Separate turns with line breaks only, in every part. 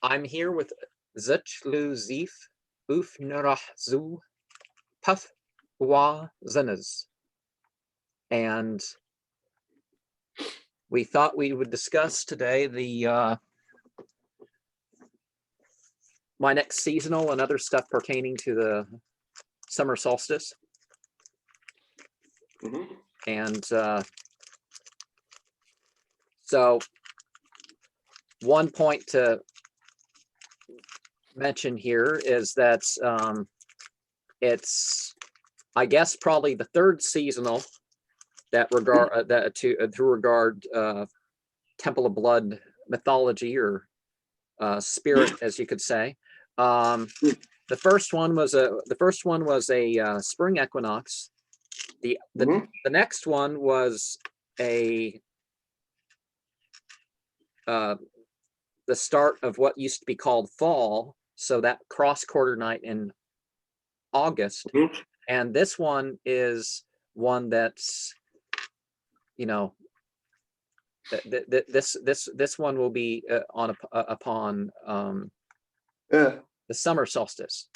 I'm here with Zutlu Zif Uf Nurahzu Puff Wa Zenaz. And we thought we would discuss today the my next seasonal and other stuff pertaining to the summer solstice. And so one point to mention here is that it's, I guess, probably the third seasonal that regard to regard Temple of Blood mythology or spirit, as you could say. The first one was a spring equinox. The next one was a the start of what used to be called fall, so that cross quarter night in August. And this one is one that's, you know, this one will be upon the summer solstice.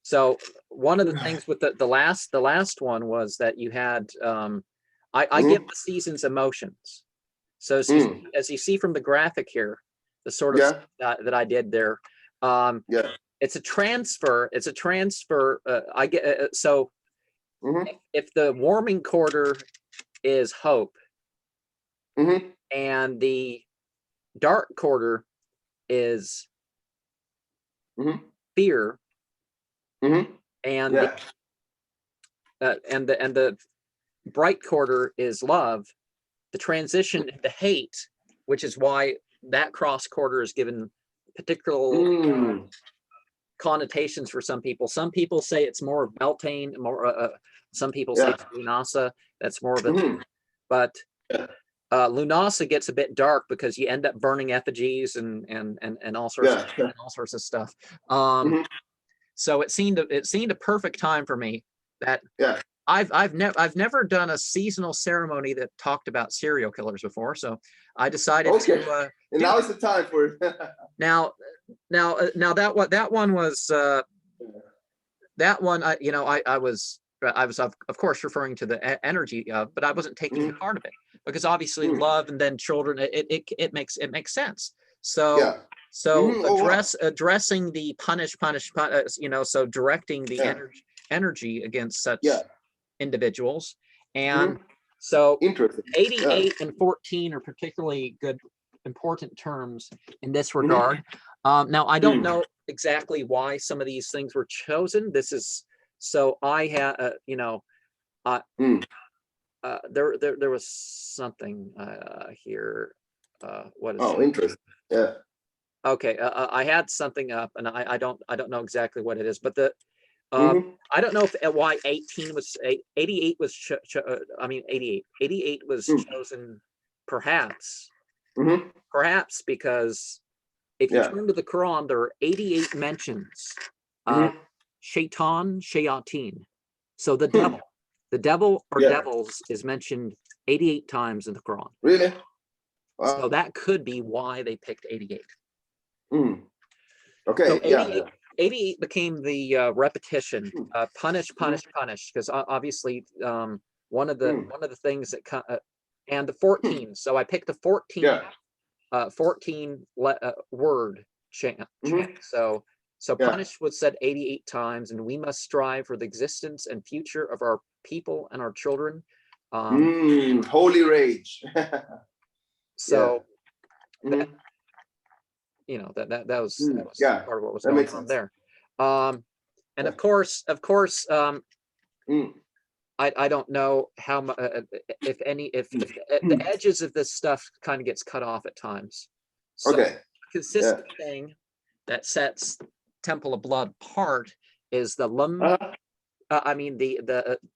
So one of the things with the last one was that you had I give the seasons emotions. So as you see from the graphic here, the sort of that I did there, it's a transfer. It's a transfer. I get so if the warming quarter is hope, and the dark quarter is fear, and the bright quarter is love. The transition into hate, which is why that cross quarter is given particular connotations for some people. Some people say it's more of Beltane, more. Some people say it's Lunasa. That's more of a. But Lunasa gets a bit dark because you end up burning effigies and all sorts of stuff. So it seemed a perfect time for me that. I've never done a seasonal ceremony that talked about serial killers before, so I decided to.
And now is the time for it.
now that one was that one. I was of course referring to the energy, but I wasn't taking the part of it because obviously love and then children. It makes sense. So. Addressing the punish, so directing the energy against such individuals. And so 88 and 14 are particularly good, important terms in this regard. Now, I don't know exactly why some of these things were chosen. This is, so I had, there was something here. What is it?
Interesting.
Okay, I had something up, and I don't know exactly what it is, but the I don't know if why 88 was 88 was chosen, perhaps because if you turn to the Quran, there are 88 mentions shayateen. So the devil or devils is mentioned 88 times in the Quran.
Really? Wow.
So that could be why they picked 88.
Okay.
So 88 became the repetition, punish, because obviously one of the things that and the 14. So I picked the 14 word chant. So punish was said 88 times, and we must strive for the existence and future of our people and our children.
Holy rage.
So. That was part of what was going on there. And of course, I don't know how much, if the edges of this stuff kind of gets cut off at times. So a consistent thing that sets Temple of Blood apart is the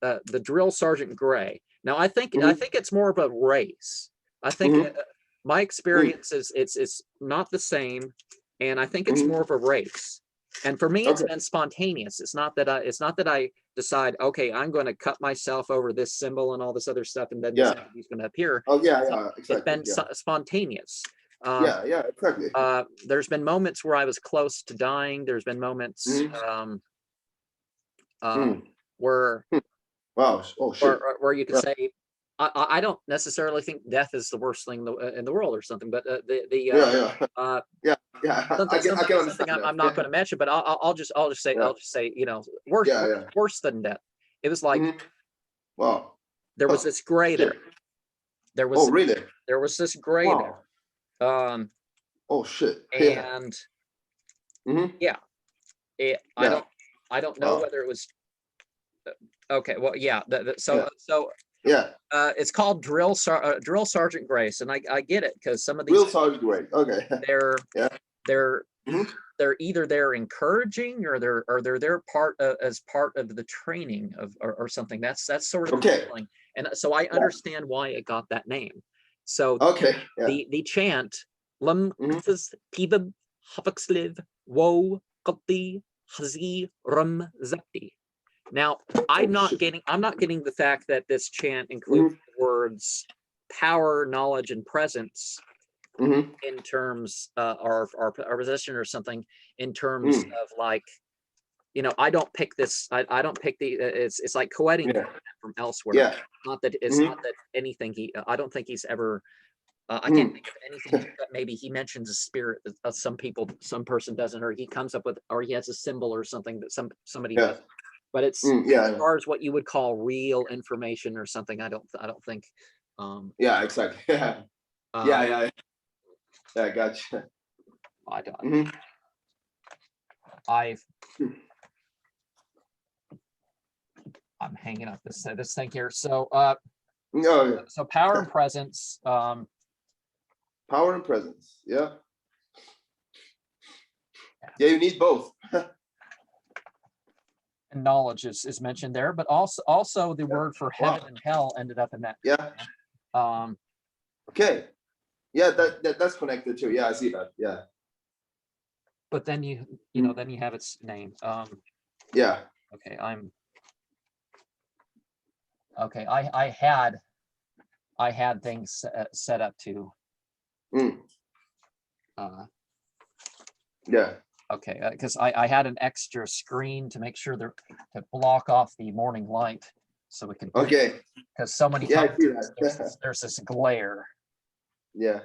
the drill sergeant gray. Now I think it's more of a race. I think. My experience is it's not the same, and I think it's more of a race. And for me, it's been spontaneous. It's not that I decide, okay, I'm going to cut myself over this symbol and all this other stuff, and then this is going to appear.
Exactly.
It's been spontaneous.
Yeah, exactly.
There's been moments where I was close to dying. There's been moments where
Wow. Oh shit.
where you could say, I don't necessarily think death is the worst thing in the world or something, but
Yeah. I can understand
something
that.
I'm not going to mention, but I'll just say worse than death. It was like
Wow.
there was this gray there. There was
really?
There was this gray there.
Oh shit.
And I don't know whether it was okay. Well, yeah. It's called drill sergeant grace, and I get it because some of these
drill sergeant grace. Okay.
They're either they're encouraging or they're as part of the training or something. That's sort of the feeling. And so I understand why it got that name. So the chant Lum Tibib Havaxliv Wo Qati Hazi Rum Zapti. Now I'm not getting the fact that this chant includes the words power, knowledge, and presence in terms or position or something in terms of like, I don't pick this. I don't pick the. It's like coeting from elsewhere.
Yeah.
Not that it's not that anything I don't think he's ever. I can't think of anything that maybe he mentions a spirit that some person doesn't, or he comes up with, or he has a symbol or something that somebody does. But it's as far as what you would call real information or something. I don't think.
Exactly. Yeah, gotcha.
I don't. I'm hanging up this thing here. So so power and presence.
Power and presence. Yeah, you need both.
And knowledge is mentioned there, but also the word for heaven and hell ended up in that.
Okay. Yeah, that's connected too. Yeah, I see that. Yeah.
But then you then you have its name. Okay, I had things set up to. Okay, because I had an extra screen to make sure to block off the morning light so we can.
Okay.
Because so many times there's this glare.
Yeah.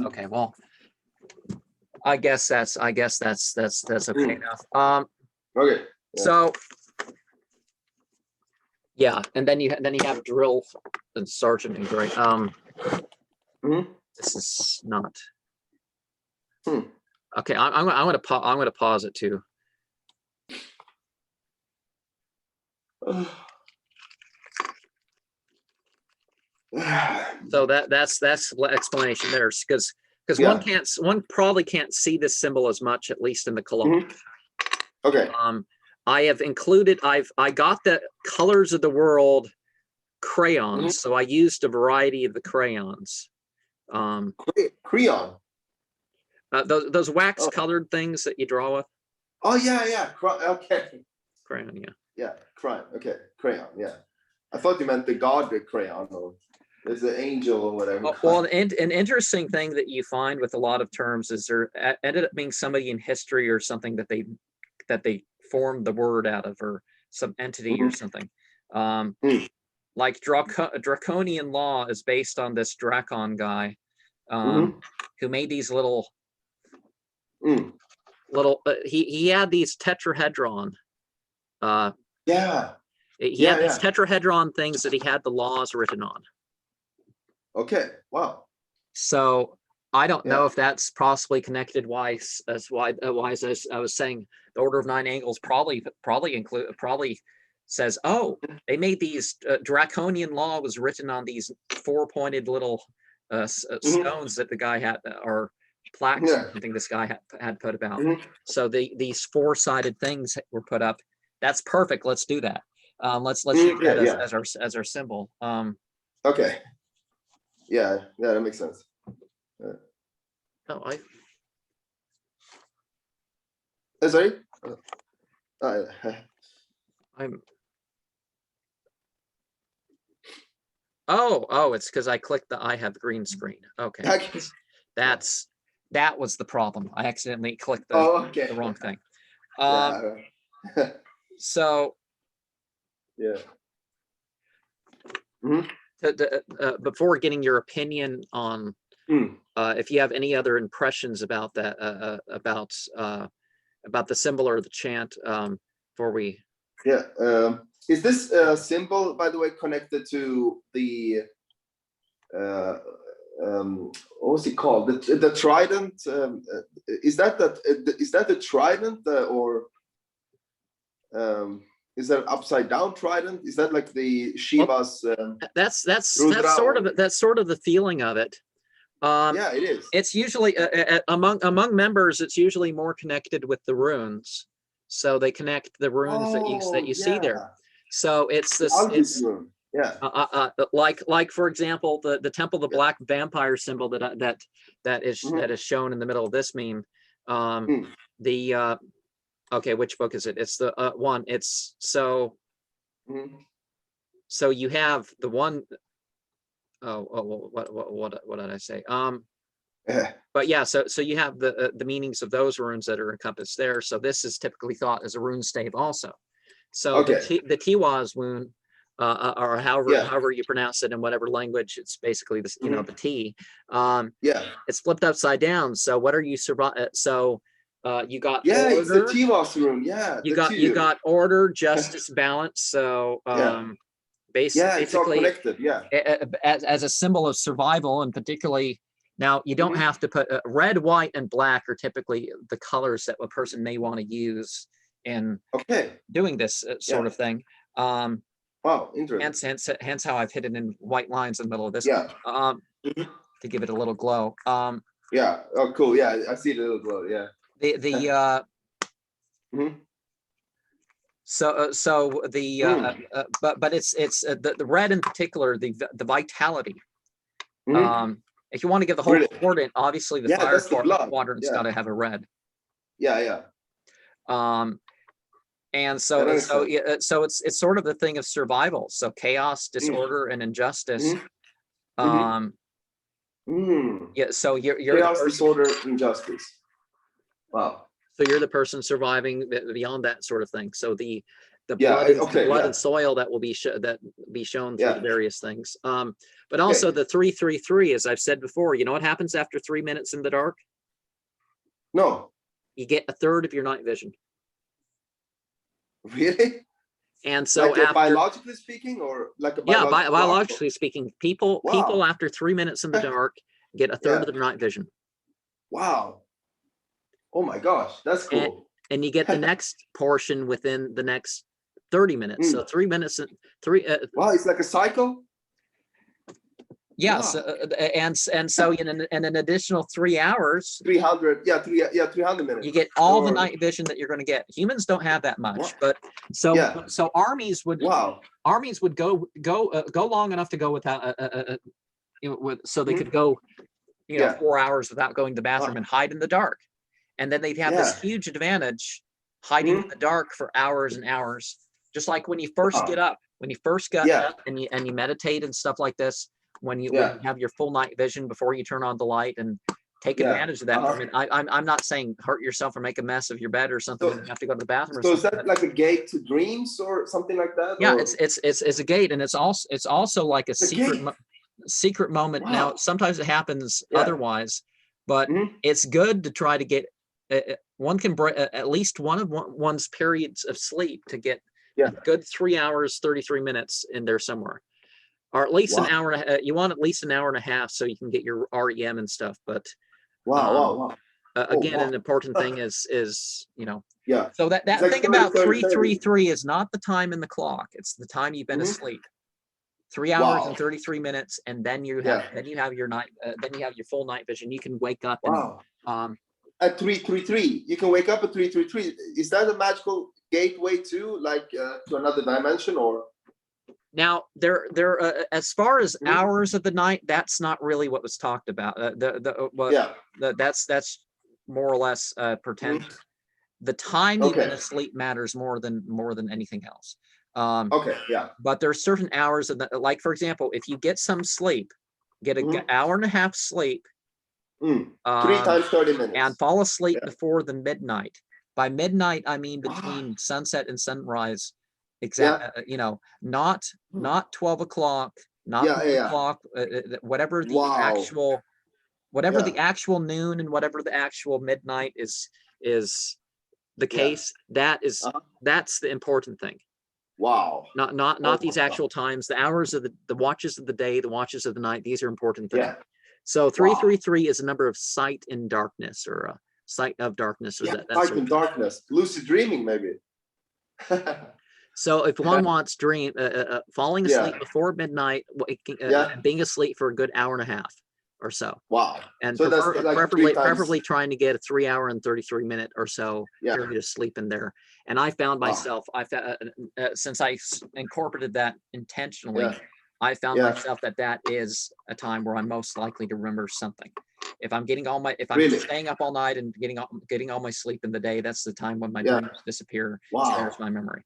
Okay, well, I guess that's okay enough. Okay. So and then you have drill and sergeant and great. This is not. Okay, I'm gonna pause it too. So that's explanation there, because one probably can't see this symbol as much, at least in the collage.
Okay.
I have included. I got the colors of the world crayons, so I used a variety of the crayons. Crayon. Those wax colored things that you draw with.
Oh yeah. Okay.
Crayon, yeah.
Yeah, crayon. Okay, crayon. Yeah, I thought you meant the god crayon, or there's an angel or whatever.
Well, and an interesting thing that you find with a lot of terms is there ended up being somebody in history or something that they formed the word out of, or some entity or something. Like draconian law is based on this Dracon guy, who made these little he had these tetrahedron. He had these tetrahedron things that he had the laws written on.
Okay. Wow.
So I don't know if that's possibly connected. Why as I was saying, the Order of Nine Angles probably says, oh, they made these draconian law was written on these four-pointed little stones that the guy had, or plaques. I think this guy had put about. So these four-sided things were put up. That's perfect. Let's do that. Let's use that as our symbol.
Okay. Yeah, that makes sense.
Oh,
sorry.
Oh, it's because I clicked the I have green screen. Okay. That was the problem. I accidentally clicked the wrong thing. So
yeah.
Before getting your opinion on if you have any other impressions about that, about the symbol or the chant, before we.
Yeah. Is this symbol, by the way, connected to the what was it called? The trident? Is that the trident, or is that an upside down trident? Is that like the Shiva's?
That's sort of the feeling of it.
Yeah, it is.
It's usually among members. It's usually more connected with the runes, so they connect the runes that you see there. So it's this. It's
rune. Yeah.
Like for example, the Temple of the Black Vampire symbol that is shown in the middle of this meme. The okay, which book is it? It's the one. It's so. So you have the one. What did I say? But yeah, so you have the meanings of those runes that are encompassed there. So this is typically thought as a rune stave also. So the Tiwaz rune, or however you pronounce it in whatever language, it's basically this, the T. It's flipped upside down. So what are you So you got order.
It's the Tiwaz rune. Yeah,
you got order, justice, balance. So basically,
it's all connected.
As a symbol of survival, and particularly now you don't have to put red, white, and black are typically the colors that a person may want to use in doing this sort of thing.
Wow, interesting.
Hence how I've hidden in white lines in the middle of this. To give it a little glow.
Yeah. Oh, cool. Yeah, I see the little glow. Yeah.
But it's the red in particular, the vitality. If you want to give the whole quadrant, obviously the fire quadrant's got to have a red. And so it's sort of the thing of survival. So chaos, disorder, and injustice. So you're
chaos, disorder, injustice. Wow.
So you're the person surviving beyond that sort of thing. So the blood and soil that will be shown through the various things. But also the 333, as I've said before, you know what happens after 3 minutes in the dark?
No.
You get a third of your night vision.
Really?
And so
biologically speaking, or like a
biologically speaking, people after 3 minutes in the dark get a third of their night vision.
Wow. Oh my gosh, that's cool.
And you get the next portion within the next 30 minutes. So 3 minutes and
wow, it's like a cycle.
Yeah. So, and so in an additional 3 hours,
300 minutes,
you get all the night vision that you're going to get. Humans don't have that much, but so armies would go long enough to go without so they could go 4 hours without going to the bathroom and hide in the dark, and then they'd have this huge advantage hiding in the dark for hours and hours. Just like when you first get up, up and you meditate and stuff like this. When you have your full night vision before you turn on the light and take advantage of that. I mean, I'm not saying hurt yourself or make a mess of your bed or something and you have to go to the bathroom.
So is that like a gate to dreams or something like that?
Yeah, it's a gate, and it's also like a secret moment. Wow. Now sometimes it happens otherwise, but it's good to try to get one can break at least one of one's periods of sleep to get a good 3 hours 33 minutes in there somewhere. Or at least an hour. You want at least an hour and a half so you can get your REM and stuff. But again, an important thing is So that like thing about 333 is not the time in the clock. It's the time you've been asleep. 3 hours and 33 minutes, and then you have your night. Then you have your full night vision. You can wake up. And,
at 333, you can wake up at 333. Is that a magical gateway too, like to another dimension, or?
Now, there, as far as hours of the night, that's not really what was talked about. That's more or less pretend. The time you've been asleep matters more than anything else.
Okay, yeah.
But there's certain hours of the, like, for example, if you get some sleep, get an hour and a half sleep,
3 times 30 minutes.
and fall asleep before the midnight. By midnight, I mean between sunset and sunrise. You know, not 12 o'clock, not 1 o'clock, whatever the actual, whatever the actual noon and whatever the actual midnight is the case. That is that's the important thing.
Wow.
Not these actual times, the hours of the watches of the day, the watches of the night. These are important things. So 333 is a number of sight in darkness, or a sight of darkness, or
sight in darkness, lucid dreaming, maybe.
So if one wants falling asleep before midnight, being asleep for a good hour and a half or so.
Wow.
And
so
preferably trying to get a 3 hour and 33 minute or so period of sleep in there. And I found myself, since I incorporated that intentionally, I found myself that is a time where I'm most likely to remember something. If I'm staying up all night and getting all my sleep in the day, that's the time when my dreams disappear.
Wow.
There's my memory.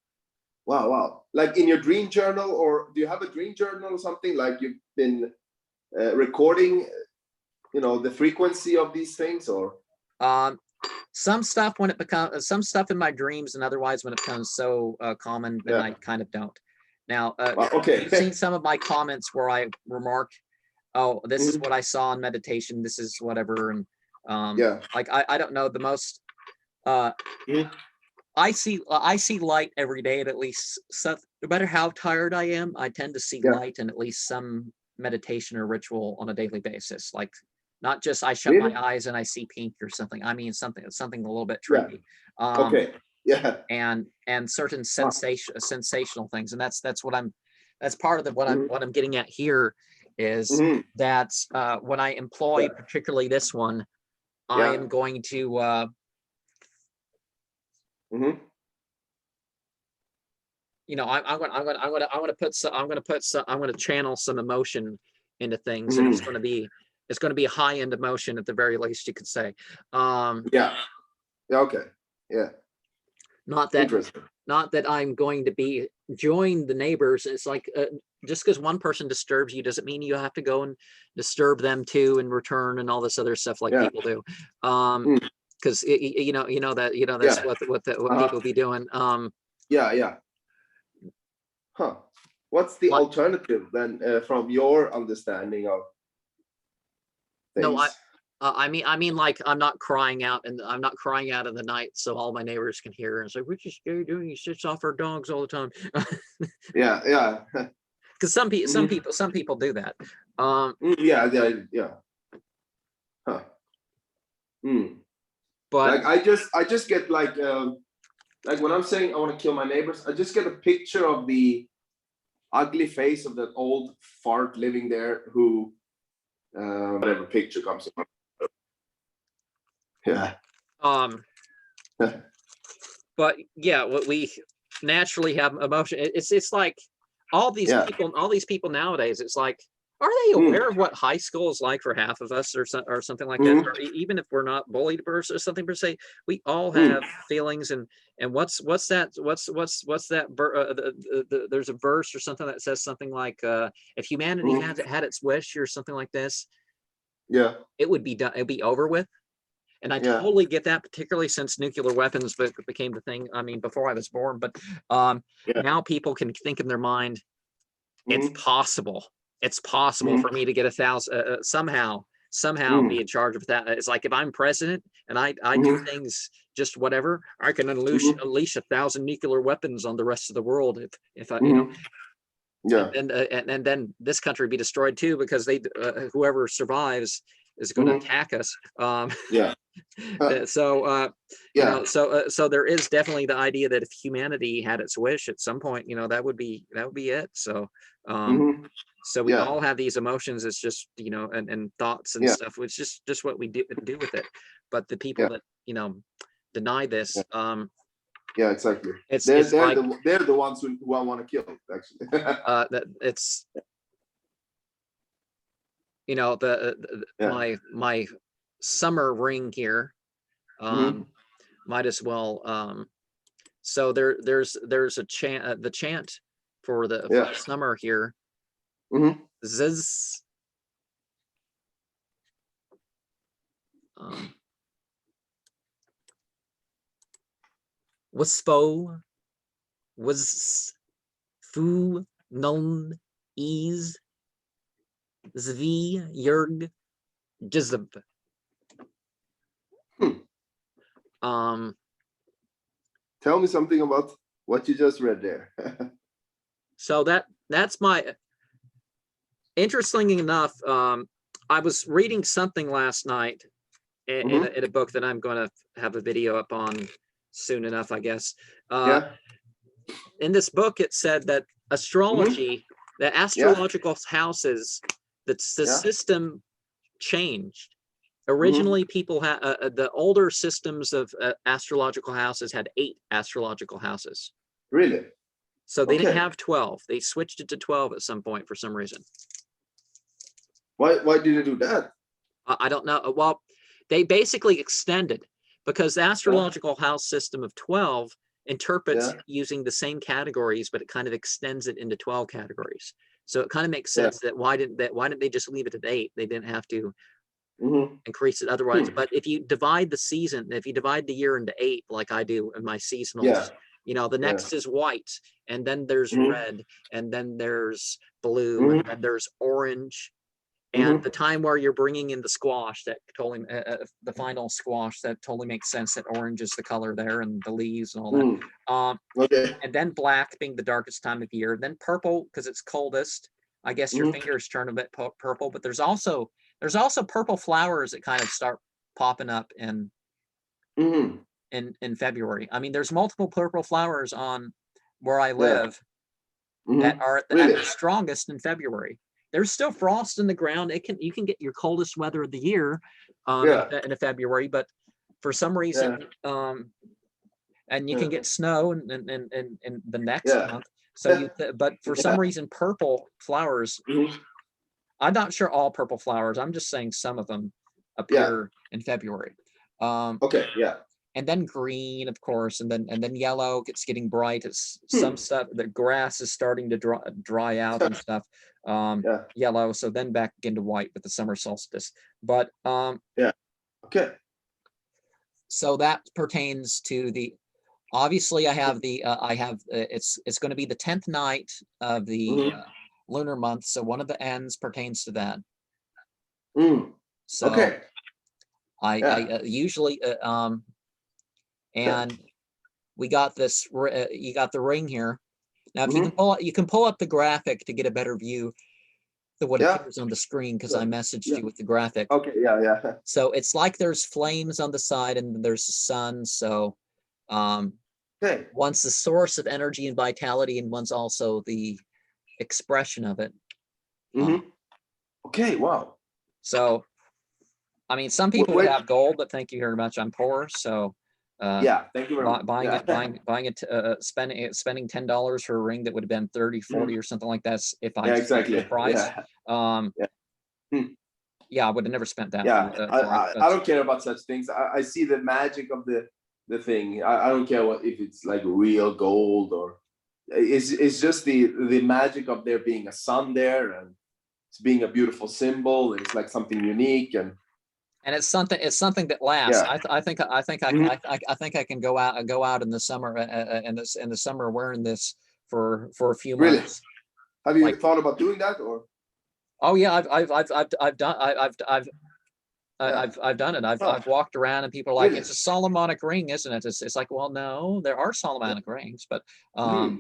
Wow. Like in your dream journal, or do you have a dream journal or something, like you've been recording, the frequency of these things, or?
Some stuff when it becomes, some stuff in my dreams, and otherwise when it becomes so common, then I kind of don't. Now, you've seen some of my comments where I remark, oh, this is what I saw in meditation, this is whatever, and like I don't know, the most I see light every day, at least no matter how tired I am, I tend to see light in at least some meditation or ritual on a daily basis. Like, not just I shut my eyes and I see pink or something. I mean something a little bit trippy. And certain sensational things, and that's part of what I'm getting at here is that when I employ particularly this one, I am going to I'm going to channel some emotion into things, and it's going to be a high-end emotion at the very least, you could say. Not that I'm going to join the neighbors. It's like, just because one person disturbs you doesn't mean you have to go and disturb them too in return, and all this other stuff like people do. Because that's what people be doing.
What's the alternative then, from your understanding of things?
No, I mean, like, I'm not crying out, and I'm not crying out in the night so all my neighbors can hear. And it's like, what's this guy doing? He sits off our dogs all the time. Because some people do that. But
like I just get like when I'm saying I want to kill my neighbors, I just get a picture of the ugly face of that old fart living there who whatever picture comes up.
But what we naturally have emotion. It's like all these people nowadays, it's like, are they aware of what high school is like for half of us, or something like that? Or even if we're not bullied or something per se, we all have feelings. And what's that? There's a verse or something that says something like, if humanity had its wish or something like this, it would be done. It'd be over with. And I totally get that, particularly since nuclear weapons became the thing. I mean, before I was born, but now people can think in their mind, it's possible. It's possible for me to get 1,000 somehow be in charge of that. It's like, if I'm president and I do things just whatever, I can unleash 1,000 nuclear weapons on the rest of the world if I and then this country be destroyed too, because whoever survives is going to attack us. So there is definitely the idea that if humanity had its wish at some point, that would be it. So so we all have these emotions. It's just, and thoughts and stuff, which is just what we do with it. But the people that deny this,
exactly. They're the ones who I want to kill, actually.
That it's my summer ring here, might as well So there's a chant, the chant for the summer here. Ziz. Waspo was fu nuln ease zvi yerg jizb.
Tell me something about what you just read there.
So that's my, interestingly enough, I was reading something last night in a book that I'm going to have a video up on soon enough, I guess. In this book, it said that astrology, the astrological houses, the system changed. Originally, people had the older systems of astrological houses had 8 astrological houses.
Really?
So they didn't have 12. They switched it to 12 at some point for some reason.
Why did they do that?
I don't know. Well, they basically extended, because the astrological house system of 12 interprets using the same categories, but it kind of extends it into 12 categories. So it kind of makes sense that why didn't they just leave it at 8? They didn't have to increase it otherwise. But if you divide the season, if you divide the year into 8, like I do in my seasonals, you know, the next is white, and then there's red, and then there's blue, and then there's orange. And the time where you're bringing in the squash, that totally, the final squash, that totally makes sense that orange is the color there, and the leaves and all that. And then black being the darkest time of year, then purple because it's coldest. I guess your fingers turn a bit purple, but there's also purple flowers that kind of start popping up in February. I mean, there's multiple purple flowers on where I live that are at the strongest in February. There's still frost in the ground. You can get your coldest weather of the year in February, but for some reason, and you can get snow in the next month. So but for some reason, purple flowers. I'm not sure all purple flowers. I'm just saying some of them appear in February. And then green, of course, and then yellow. It's getting bright. It's some stuff. The grass is starting to dry out and stuff. Yellow. So then back into white with the summer solstice. But so that pertains to the. Obviously, I have the. It's going to be the 10th night of the lunar month. So one of the ends pertains to that. So I usually and we got this. You got the ring here. Now, if you can pull up the graphic to get a better view of what appears on the screen, because I messaged you with the graphic. So it's like there's flames on the side, and there's the sun. So one's the source of energy and vitality, and one's also the expression of it.
Wow.
So, I mean, some people would have gold, but thank you very much. I'm poor, so.
Thank you very much.
Buying it, spending $10 for a ring that would have been 30, 40 or something like that if I
exactly
the price. I would have never spent that.
I don't care about such things. I see the magic of the thing. I don't care if it's like real gold or it's just the magic of there being a sun there, and it's being a beautiful symbol, and it's like something unique, and it's something that lasts. I think I can go out in the summer in the summer wearing this for a few months. Have you thought about doing that, or?
Oh yeah, I've done it. I've walked around and people are like, it's a Solomonic ring, isn't it? It's like, well, no, there are Solomonic rings, but
I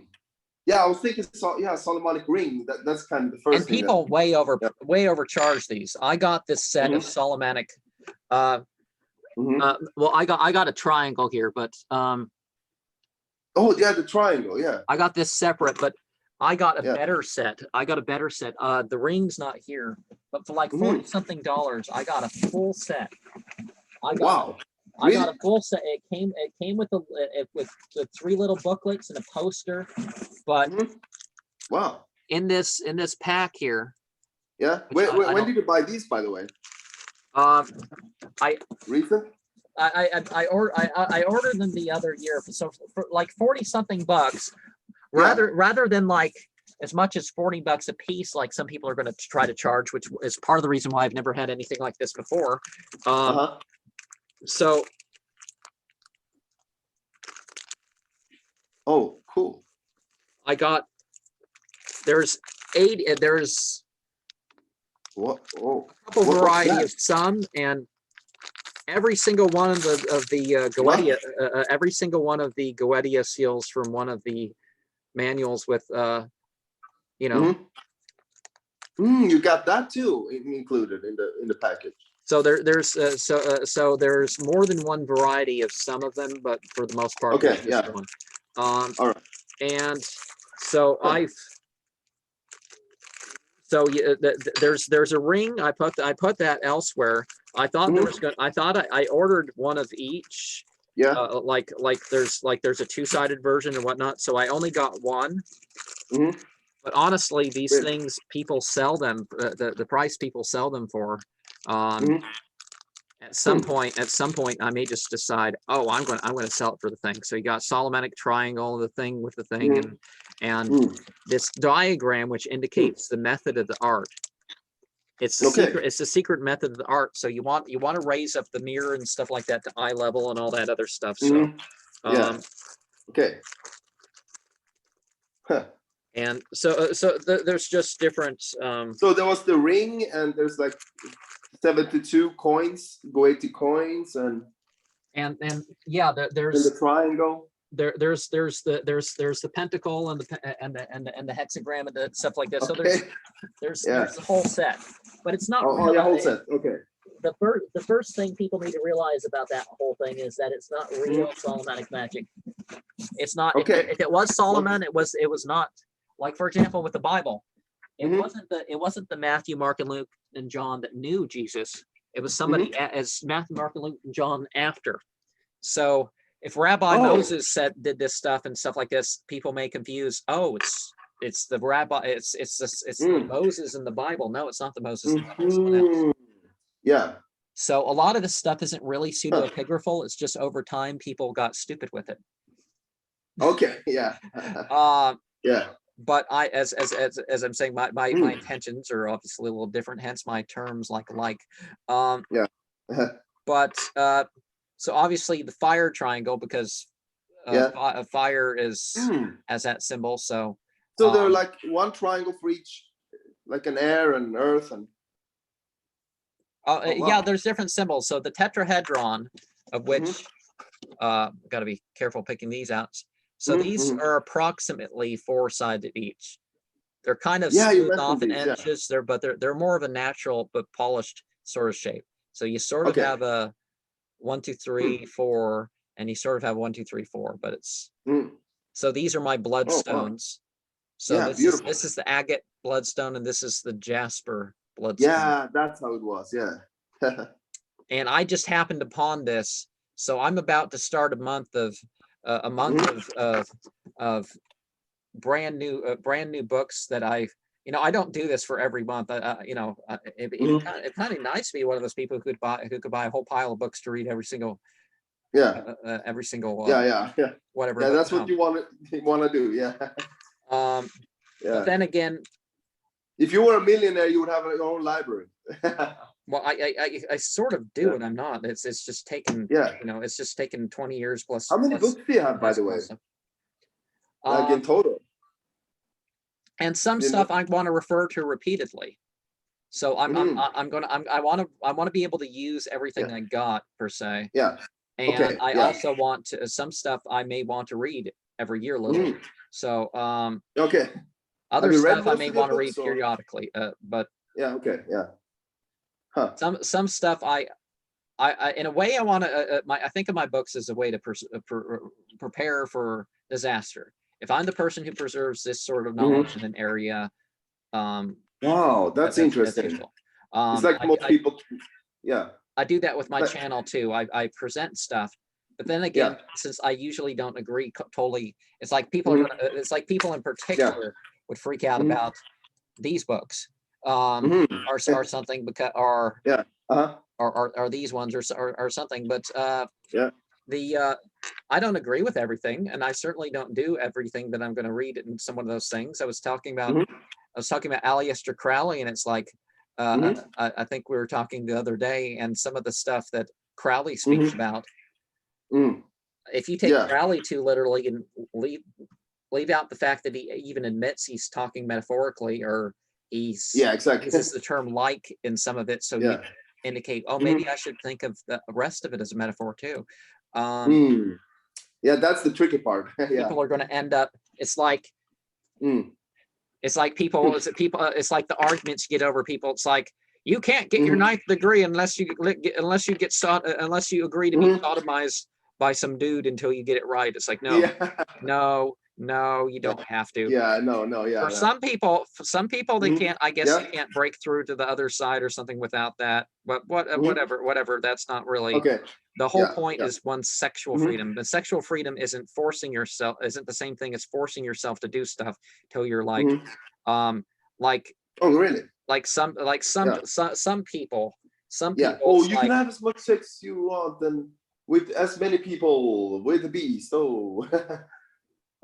was thinking, Solomonic ring. That's kind of the first.
And people way overcharge these. I got this set of Solomonic. Well, I got a triangle here, but
the triangle.
I got this separate, but I got a better set. The ring's not here, but for like $40 something, I got a full set. I got a full set. It came with with the 3 little booklets and a poster, but in this pack here.
When did you buy these, by the way?
Recent? I ordered them the other year for like 40 something bucks, rather than like as much as 40 bucks a piece, like some people are going to try to charge, which is part of the reason why I've never had anything like this before. So.
Oh, cool.
I got, there's
what? Oh,
a couple variety of some, and every single one of the Goetia, every single one of the Goetia seals from one of the manuals with, you know.
You got that too included in the package.
So there's more than one variety of some of them, but for the most part,
okay,
there's just one. All
right.
And so there's a ring. I put that elsewhere. I thought there was I ordered one of each.
Yeah.
Like there's a two-sided version and whatnot. So I only got one. But honestly, these things, people sell them. The price people sell them for. At some point, I may just decide, oh, I'm going to sell it for the thing. So you got Solomonic triangle, the thing with the thing, and this diagram which indicates the method of the art. It's the secret. It's the secret method of the art. So you want to raise up the mirror and stuff like that to eye level and all that other stuff. So,
okay.
And so there's just different.
So there was the ring, and there's like 72 coins, Goetia coins, and
yeah, there's
the triangle.
There's the pentacle and the hexagram and the stuff like that. So there's the whole set, but it's not really
the whole set. Okay.
The first thing people need to realize about that whole thing is that it's not real Solomonic magic. It's not.
Okay.
If it was Solomon, it was not. Like, for example, with the Bible, it wasn't the Matthew, Mark, and Luke and John that knew Jesus. It was somebody as Matthew, Mark, and Luke and John after. So if Rabbi Moses did this stuff and stuff like this, people may confuse. Oh, it's the rabbi. It's the Moses in the Bible. No, it's not the Moses.
Yeah.
So a lot of this stuff isn't really pseudepigraphal. It's just over time people got stupid with it.
Okay. Yeah. Yeah.
But as I'm saying, my intentions are obviously a little different. Hence my terms like. But so obviously the fire triangle, because fire is has that symbol. So
they're like one triangle for each, like an air and earth and.
Yeah, there's different symbols. So the tetrahedron, of which got to be careful picking these out. So these are approximately four-sided each. They're kind of smooth off in edges there, but they're more of a natural but polished sort of shape. So you sort of have a 1, 2, 3, 4, and you sort of have 1, 2, 3, 4. But it's so these are my bloodstones. So this is the agate bloodstone, and this is the jasper bloodstone.
Yeah, that's how it was. Yeah.
And I just happened upon this, so I'm about to start a month of brand new books that I don't do this for every month. It's kind of nice to be one of those people who could buy a whole pile of books to read every single whatever.
Yeah, that's what you want to do. Yeah.
But then again,
if you were a millionaire, you would have your own library.
Well, I sort of do, and I'm not. It's just taken. It's just taken 20 years plus.
How many books do you have, by the way? Like in total.
And some stuff I want to refer to repeatedly. So I want to be able to use everything I got per se.
Yeah.
And I also want to some stuff I may want to read every year a little. So other stuff I may want to read periodically. But some stuff I in a way I want to I think of my books as a way to prepare for disaster. If I'm the person who preserves this sort of knowledge in an area,
wow, that's interesting. It's like most people.
I do that with my channel too. I present stuff, but then again, since I usually don't agree totally, it's like people in particular would freak out about these books or something because are these ones or something. But
Yeah.
I don't agree with everything, and I certainly don't do everything that I'm going to read in some of those things. I was talking about Aleister Crowley, and it's like I think we were talking the other day, and some of the stuff that Crowley speaks about. If you take Crowley too literally and leave out the fact that he even admits he's talking metaphorically, or he's
exactly
uses the term like in some of it, so you indicate, oh, maybe I should think of the rest of it as a metaphor too.
Yeah, that's the tricky part.
People are going to end up. It's like it's like people. It's like the arguments you get over people. It's like you can't get your 9th degree unless you agree to be sodomized by some dude until you get it right. It's like no, you don't have to. For some people, they can't. I guess they can't break through to the other side or something without that. But whatever. That's not really.
Okay.
The whole point is one's sexual freedom. But sexual freedom isn't forcing yourself. Isn't the same thing as forcing yourself to do stuff till you're like, like.
Oh, really?
Like some people.
Oh, you can have as much sex you want, and with as many people with the beast. Oh.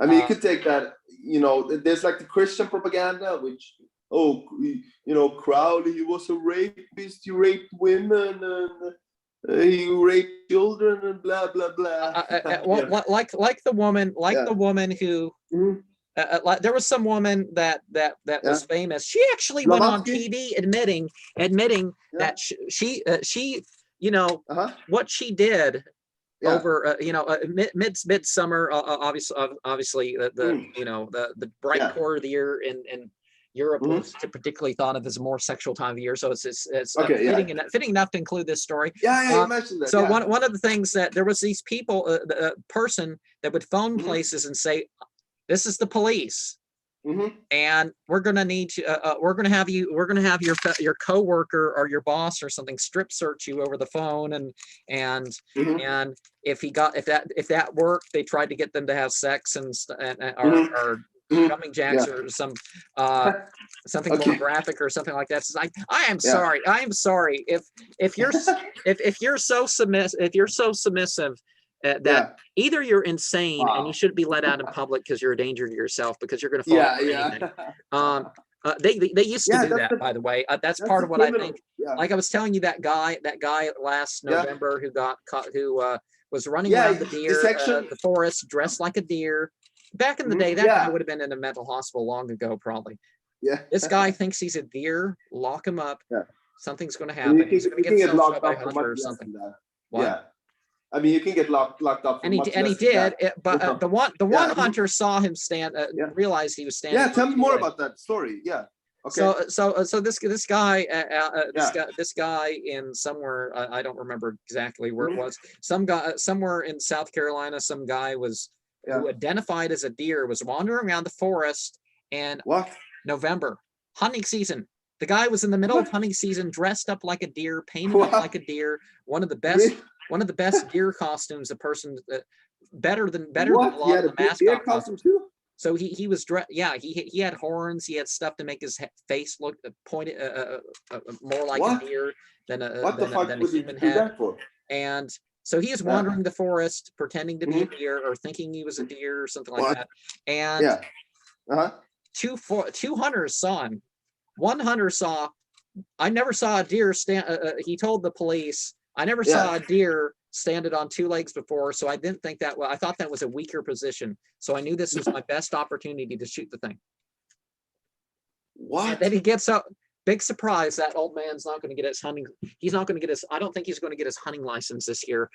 I mean, you could take that, there's like the Christian propaganda, which, Crowley, he was a rapist, he raped women, and he raped children, and blah, blah, blah.
Like the woman who, there was some woman that was famous. She actually went on TV admitting that she what she did. Over midsummer, obviously the bright quarter of the year in Europe was particularly thought of as a more sexual time of the year, so it's fitting enough to include this story.
You mentioned that.
So one of the things that there was these people, a person that would phone places and say, "This is the police." And we're going to need you. We're going to have your coworker or your boss or something strip search you over the phone, and if that worked, they tried to get them to have sex or jumping jacks or something more graphic or something like that. So I am sorry. I am sorry if you're so submissive. That either you're insane and you shouldn't be let out in public because you're a danger to yourself because you're going to fall for anything. They used to do that, by the way. That's part of what I think. Like I was telling you, that guy last November who got caught, who was running around the forest dressed like a deer. Back in the day, that guy would have been in a mental hospital long ago, probably. This guy thinks he's a deer. Lock him up. Something's going to happen. He's going to get locked up or something. What?
I mean, you can get locked up.
And he did, but the one hunter saw him stand, realized he was standing.
Yeah, tell me more about that story. Yeah. Okay.
So this guy in somewhere, I don't remember exactly where it was. Some guy somewhere in South Carolina. Some guy who identified as a deer was wandering around the forest, and November hunting season. The guy was in the middle of hunting season, dressed up like a deer, painted up like a deer. One of the best deer costumes a person better than a lot of the mascot costumes. So he was dressed. He had horns. He had stuff to make his face look pointed more like a deer than a human head. And so he is wandering the forest, pretending to be a deer or thinking he was a deer or something like that. And two hunters saw him. One hunter saw. I never saw a deer stand. He told the police, I never saw a deer standing on two legs before, so I didn't think that. Well, I thought that was a weaker position, so I knew this was my best opportunity to shoot the thing.
What?
And then he gets up. Big surprise! That old man's not going to get his hunting. He's not going to get his. I don't think he's going to get his hunting license this year,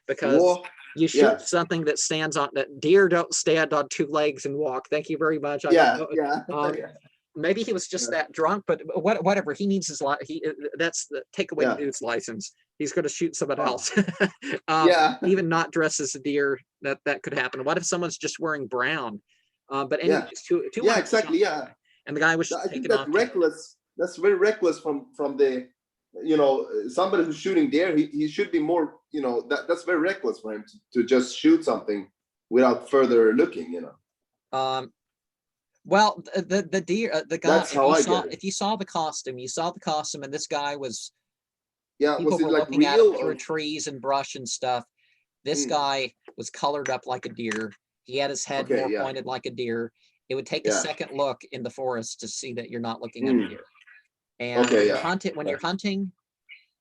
because you shoot something that stands on. That deer don't stand on two legs and walk. Thank you very much. Maybe he was just that drunk, but whatever. He needs his that's the take away the dude's license. He's going to shoot someone else. Even not dressed as a deer. That could happen. What if someone's just wearing brown? But anyway, two
exactly.
And the guy was
I think that's reckless. That's very reckless from the, somebody who's shooting deer. He should be more. That's very reckless for him to just shoot something without further looking.
Well, the deer, the guy.
That's how
if you saw the costume, and this guy was
Yeah,
People
was it
were
like
looking at
real
him through
or?
trees and brush and stuff. This guy was colored up like a deer. He had his head
Okay,
more
yeah,
pointed like a deer. It would take a
yeah.
second look in the forest to see that you're not looking at a deer. And
Okay,
when
yeah.
you're hunting,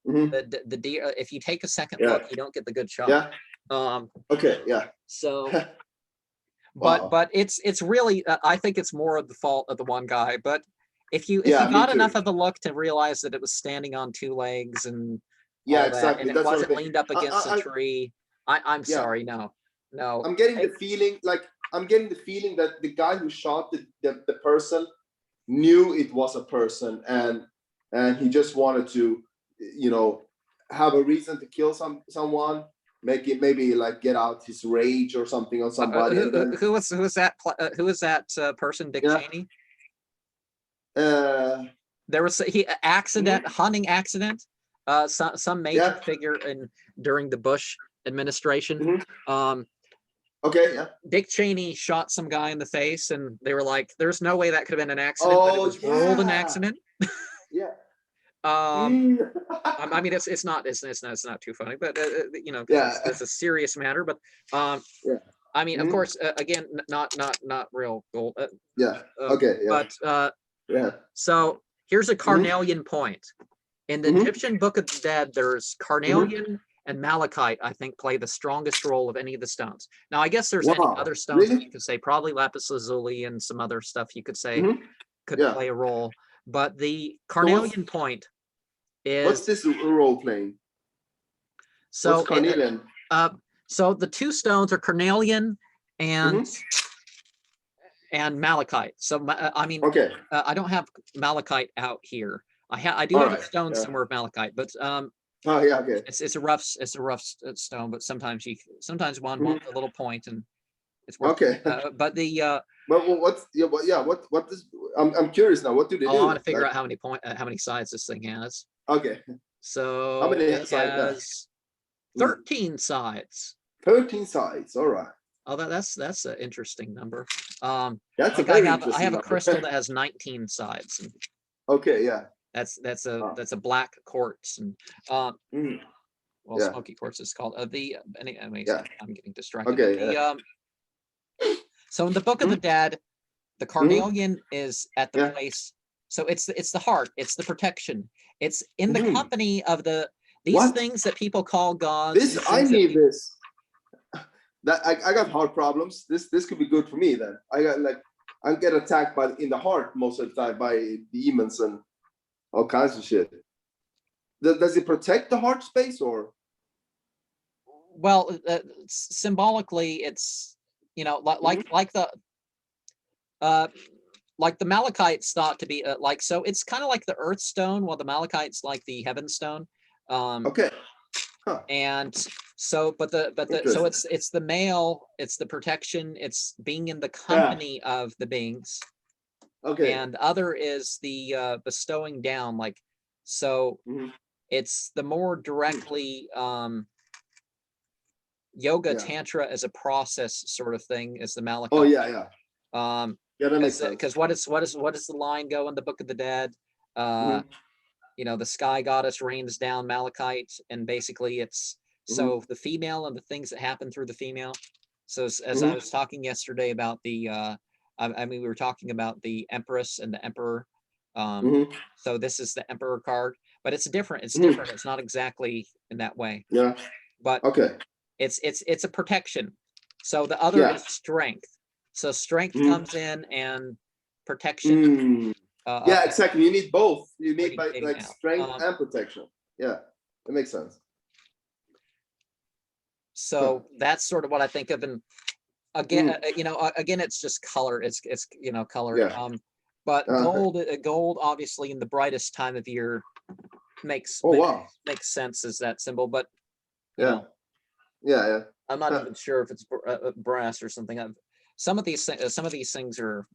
Mhm.
the deer, if you take a second
Yeah.
look, you don't get the good shot.
Yeah.
Um,
Okay, yeah.
so,
Wow.
but it's really, I think it's more of the fault of the one guy. But if you
Yeah, me
got
too.
enough of a look to realize that it was standing on two legs and
Yeah,
all that,
exactly.
and it
That's what I
wasn't
think.
leaned up against a
I
tree, I'm
yeah.
sorry, no.
I'm getting the feeling, like I'm getting the feeling that the guy who shot the person knew it was a person, and he just wanted to, you know, have a reason to kill someone, make it maybe like get out his rage or something on somebody, and then
who was that person? Dick
yeah.
Cheney?
Uh,
There was hunting accident. Some major
yeah.
figure during the Bush administration.
Okay, yeah.
Dick Cheney shot some guy in the face, and they were like, "There's no way that could have been an accident," but it
Oh
was ruled an
yeah.
accident.
Yeah.
I mean, it's not too funny, but you know,
Yeah.
it's a serious matter. But
Yeah.
I mean, of course, again, not real gold.
Yeah. Okay. Yeah.
But
Yeah.
so here's a Carnelian point. In the Egyptian Book of the Dead, there's Carnelian and Malachite, I think, play the strongest role of any of the stones. Now, I guess there's any other stones that you could say, probably lapis lazuli and some other stuff you could say could play a role. But the Carnelian point is...
What's this role playing?
So,
what's Carnelian?
So the two stones are Carnelian and Malachite. So, I mean, I don't have Malachite out here. I do have a stone somewhere of Malachite, but
oh yeah, okay.
It's a rough stone, but sometimes one wants a little point, and it's worth
okay.
But the
but what is I'm curious now. What do they do?
I want to figure out how many sides this thing has.
Okay.
So
how many
it has 13 sides.
13 sides. All right.
Oh, that's an interesting number.
That's
like
a very
I
interesting
have a
number.
crystal that has 19 sides. And
okay, yeah.
That's a black quartz, and well, smoky quartz is called. Anyways, I'm getting distracted.
Okay.
So in the Book of the Dead, the Carnelian is at the place. So it's the heart. It's the protection. It's in the company of these things that people call gods.
I need this. That I got heart problems. This could be good for me then. I get attacked in the heart most of the time by demons and all kinds of shit. Does it protect the heart space or?
Well, symbolically, it's like the Malachite's thought to be so it's kind of like the Earth Stone, while the Malachite's like the Heaven Stone.
Okay. Huh.
And so, so it's the male, it's the protection, it's being in the company of the beings.
Okay.
And other is the bestowing down, like so. It's the more directly yoga tantra as a process sort of thing is the Malachite.
Oh yeah. That makes sense.
Because what does the line go in the Book of the Dead? The sky goddess rains down malachite, and basically it's so the female and the things that happen through the female. So as I was talking yesterday about the I mean, we were talking about the Empress and the Emperor. So this is the Emperor card, but it's different. It's different. It's not exactly in that way.
Yeah.
But it's a protection. So the other is strength. So strength comes in, and protection.
Yeah, exactly. You need both. You need like strength and protection. Yeah, that makes sense.
So that's sort of what I think of. And again, again, it's just color. It's color.
Yeah.
But gold, obviously, in the brightest time of year, makes sense as that symbol. But
yeah.
I'm not even sure if it's brass or something. Some of these things are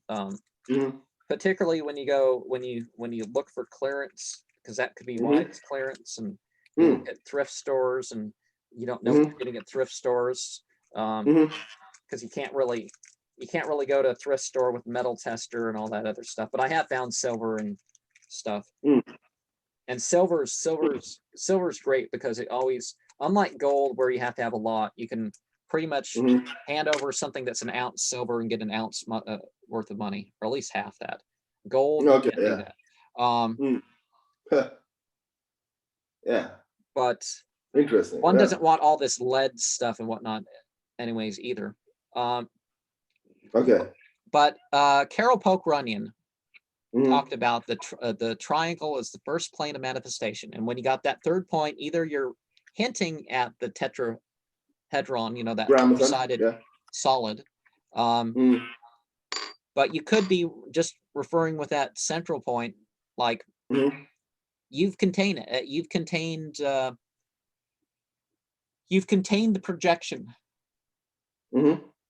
particularly when you look for clearance, because that could be why it's clearance, and you look at thrift stores and you don't know what you're getting at thrift stores, because you can't really go to a thrift store with metal tester and all that other stuff. But I have found silver and stuff. And silver's great because it always, unlike gold where you have to have a lot, you can pretty much hand over something that's an ounce silver and get an ounce worth of money, or at least half that. Gold, you can't do that.
Yeah.
But
Interesting.
one doesn't want all this lead stuff and whatnot anyways either.
Okay.
But Carol Polk Runyon talked about the triangle as the first plane of manifestation. And when you got that third point, either you're hinting at the tetrahedron, you know, that two-sided solid. But you could be just referring with that central point, like you've contained it. You've contained the projection.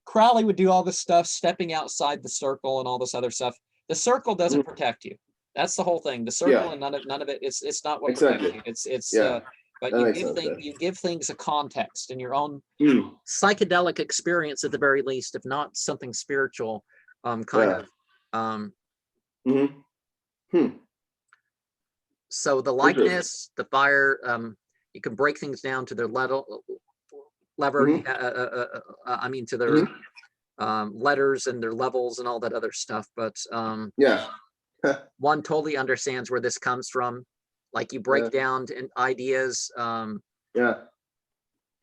Crowley would do all this stuff, stepping outside the circle and all this other stuff. The circle doesn't protect you. That's the whole thing. The circle and none of it. It's not what protects you. It's but you give things a context in your own psychedelic experience at the very least, if not something spiritual, kind of. So the likeness, the fire, you can break things down to their level. I mean, to their letters and their levels and all that other stuff. But one totally understands where this comes from. Like you break down in ideas. You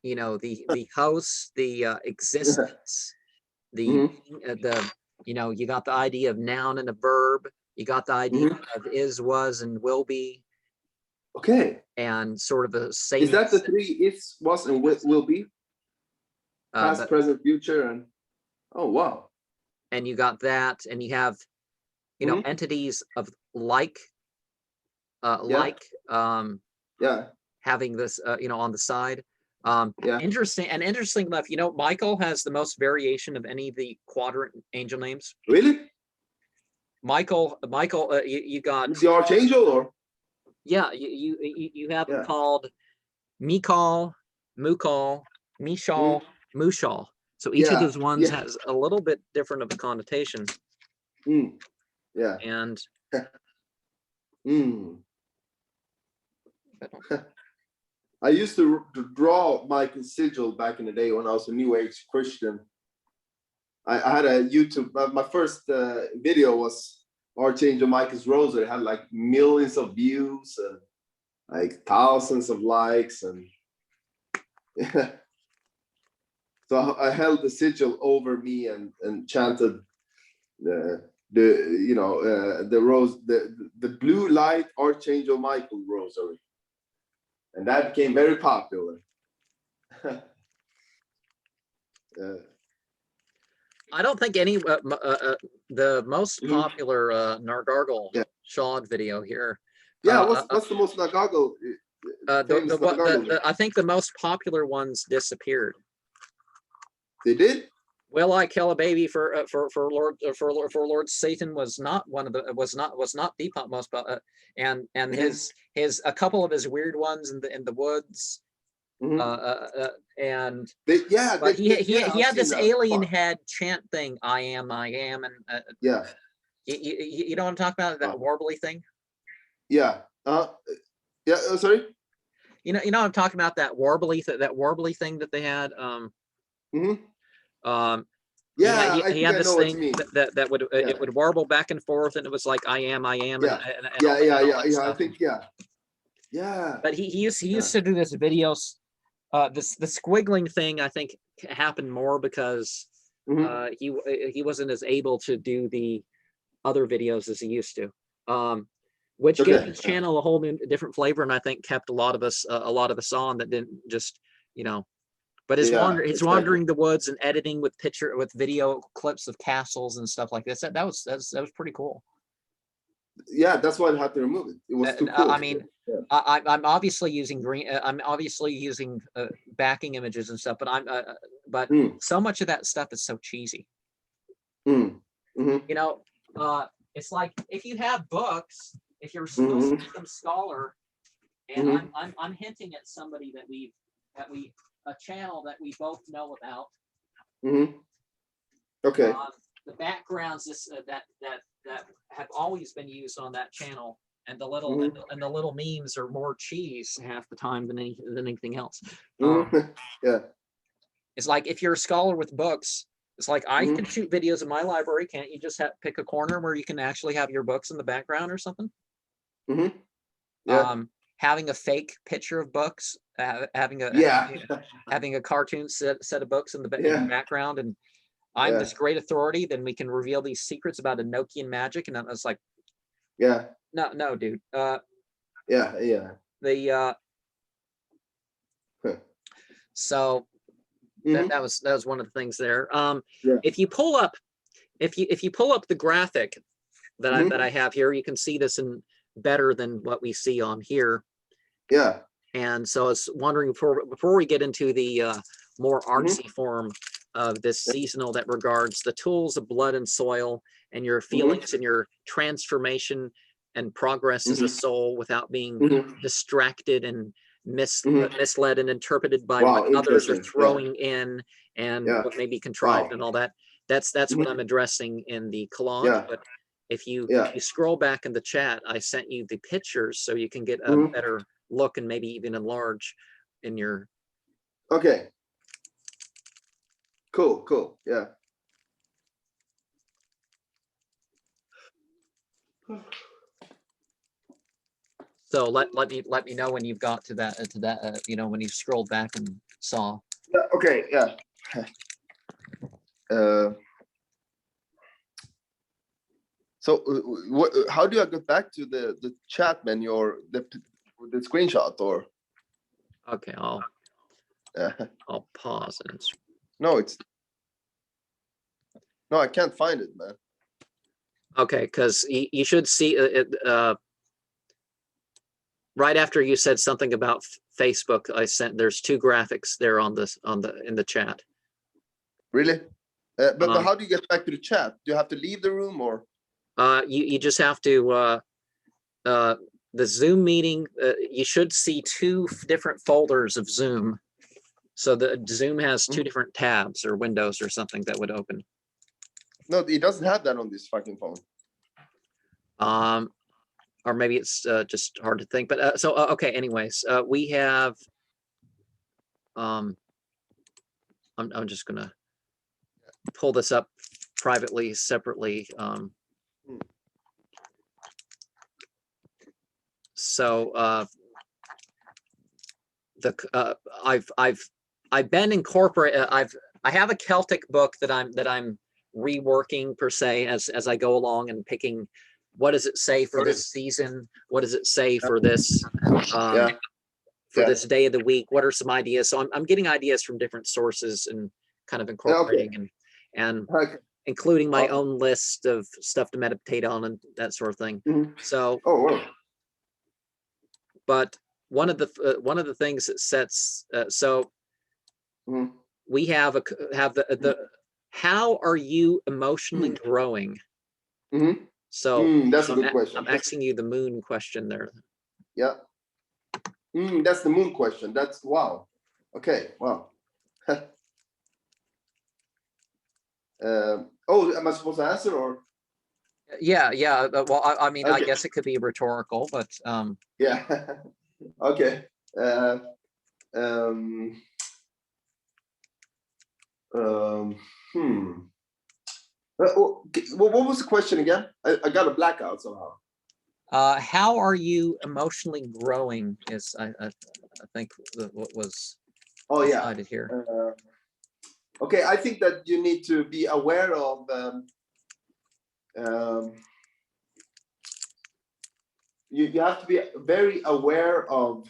know, the host, the existence, the you know, you got the idea of noun and a verb. You got the idea of is, was, and will be.
Okay.
And sort of a same.
Is that the three is, was, and will be? Past, present, future, and oh wow. And
you got that, and you have, you know, entities of like having this, you know, on the side. Interesting enough, you know, Michael has the most variation of any of the quadrant angel names.
Really?
Michael, you got
the archangel, or
you have them called Mikal, Mukal, Mishal, Mushal. So each of those ones has a little bit different of a connotation. And
I used to draw Michael's sigil back in the day when I was a New Age Christian. I had a YouTube, my first video was Archangel Michael's Rosary. It had like millions of views and like thousands of likes, and so I held the sigil over me and chanted the you know the rose, the blue light Archangel Michael Rosary, and that became very popular.
I don't think any the most popular Nargargle Shawd video here.
What's the most Nargargle?
I think the most popular ones disappeared.
They did.
Will I kill a baby for Lord Satan was not one of the was not the most and his a couple of his weird ones in the woods. And he had this alien head chant thing. I am, and you know what I'm talking about, that warbly thing.
Sorry.
You know what I'm talking about, that warbly thing that they had. He had this thing that would it would warble back and forth, and it was like I am.
I think But
he used to do this videos. The squiggling thing, I think, happened more because he wasn't as able to do the other videos as he used to, which gave his channel a whole new different flavor, and I think kept a lot of us on that didn't just, you know. But his wandering the woods and editing with video clips of castles and stuff like this, that was pretty cool.
Yeah, that's why I had to remove it. It was too cool.
I mean, I'm obviously using I'm obviously using backing images and stuff, but so much of that stuff is so cheesy. You know, it's like if you have books, if you're supposed to be some scholar, and I'm hinting at somebody that we a channel that we both know about.
Okay.
The backgrounds that have always been used on that channel And the little and the little memes are more cheese half the time than anything else.
Yeah.
It's like if you're a scholar with books, it's like I can shoot videos in my library. Can't you just pick a corner where you can actually have your books in the background or something?
Yeah.
Having a fake picture of books, having a cartoon set of books in the background, and I'm this great authority. Then we can reveal these secrets about Enochian magic, and I was like, no, dude. So that was one of the things there. If you pull up the graphic that I have here, you can see this in better than what we see on here.
Yeah.
And so I was wondering before we get into the more artsy form of this seasonal that regards the tools of blood and soil and your feelings and your transformation and progress as a soul without being distracted and misled and interpreted by what others are throwing in and what may be contrived and all that. That's what I'm addressing in the collage. But if you scroll back in the chat, I sent you the pictures so you can get a better look and maybe even enlarge in your.
Okay. Cool. Yeah.
So let me know when you've got to that when you've scrolled back and saw.
Yeah, okay. Yeah. So how do I get back to the chat menu or the screenshot or?
Okay, I'll pause and.
No, I can't find it, man.
Okay, because you should see it right after you said something about Facebook. There's two graphics there in the chat.
Really? But how do you get back to the chat? Do you have to leave the room or?
You just have to the Zoom meeting. You should see two different folders of Zoom. So the Zoom has two different tabs or windows or something that would open.
No, it doesn't have that on this fucking phone.
Or maybe it's just hard to think. But okay. Anyways, we have. I'm just gonna pull this up privately, separately. So I've been incorporated. I have a Celtic book that I'm reworking per se as I go along and picking what does it say for this season, what does it say for this this day of the week, what are some ideas. So I'm getting ideas from different sources and kind of incorporating and including my own list of stuff to meditate on and that sort of thing. So but one of the things that sets we have the how are you emotionally growing? So
that's a good question.
I'm asking you the moon question there.
Yeah. That's the moon question. That's wow. Okay. Wow. Am I supposed to answer or?
Yeah. Well, I mean, okay. I guess it could be rhetorical, but
yeah. Okay. What was the question again? I got a blackout somehow.
How are you emotionally growing? Is I think what was decided here.
Okay, I think that you need to be aware of you have to be very aware of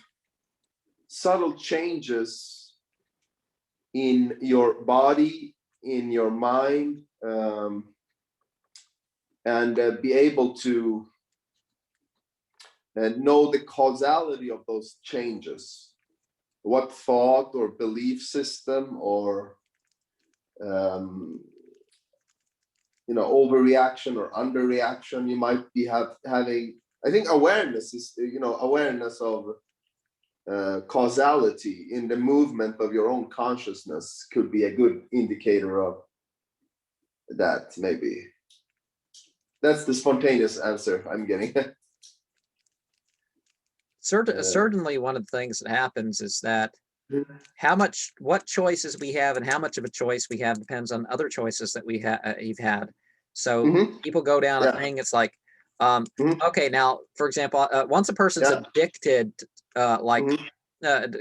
subtle changes in your body, in your mind, and be able to know the causality of those changes. What thought or belief system or overreaction or underreaction you might be having. I think awareness is awareness of causality in the movement of your own consciousness could be a good indicator of that. Maybe that's the spontaneous answer I'm getting.
certainly one of the things that happens is that what choices we have and how much of a choice we have depends on other choices that you've had. So people go down a thing. It's like, okay, now, for example, once a person's addicted,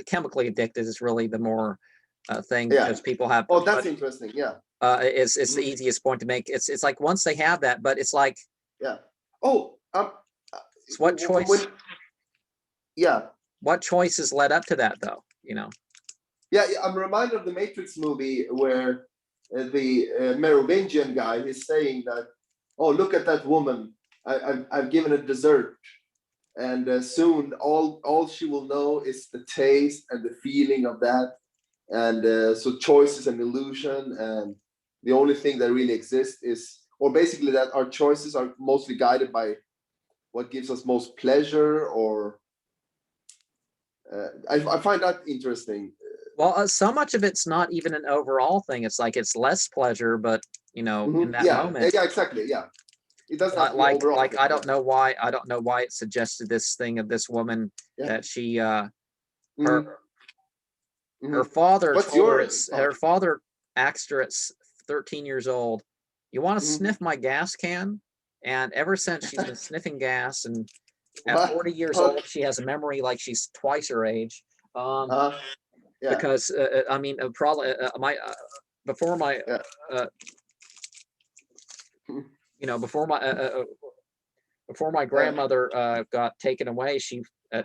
chemically addicted is really the more thing, because people have.
Oh, that's interesting. Yeah.
It's the easiest point to make. It's like once they have that, but it's like.
Yeah. Oh.
It's what choice? What choices led up to that, though?
Yeah, I'm reminded of the Matrix movie where the Merovingian guy is saying that, oh, look at that woman. I've given a dessert, and soon all she will know is the taste and the feeling of that. And so choice is an illusion, and the only thing that really exists is, or basically that our choices are mostly guided by what gives us most pleasure, or I find that interesting.
Well, so much of it's not even an overall thing. It's like it's less pleasure, but in that moment.
Yeah, exactly. Yeah, it doesn't have to be overall.
Like I don't know why it suggested this thing of this woman that she her father told her her father asked her at 13 years old, "You want to sniff my gas can?" And ever since she's been sniffing gas, and at 40 years old she has a memory like she's twice her age. Because I mean, probably before my before my grandmother got taken away, she a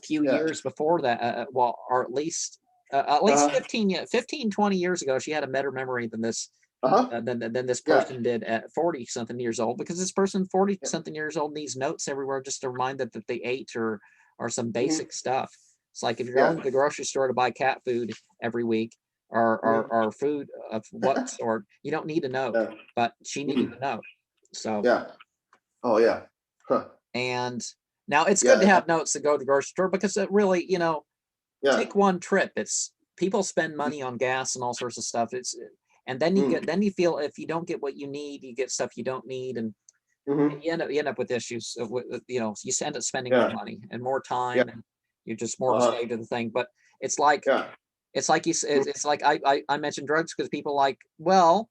few years before that, well, or at least 15, 20 years ago, she had a better memory than this than this person did at 40 something years old, because this person 40 something years old needs notes everywhere just to remind them that they ate or some basic stuff. It's like if you're going to the grocery store to buy cat food every week, or food of what sort, you don't need a note, but she needed a note. So and now it's good to have notes that go to the grocery store, because it really, take one trip. It's people spend money on gas and all sorts of stuff. And then you feel if you don't get what you need, you get stuff you don't need, and you end up with issues. You end up spending more money and more time, and you're just more slave to the thing. But it's like it's like I mentioned drugs because people like, well,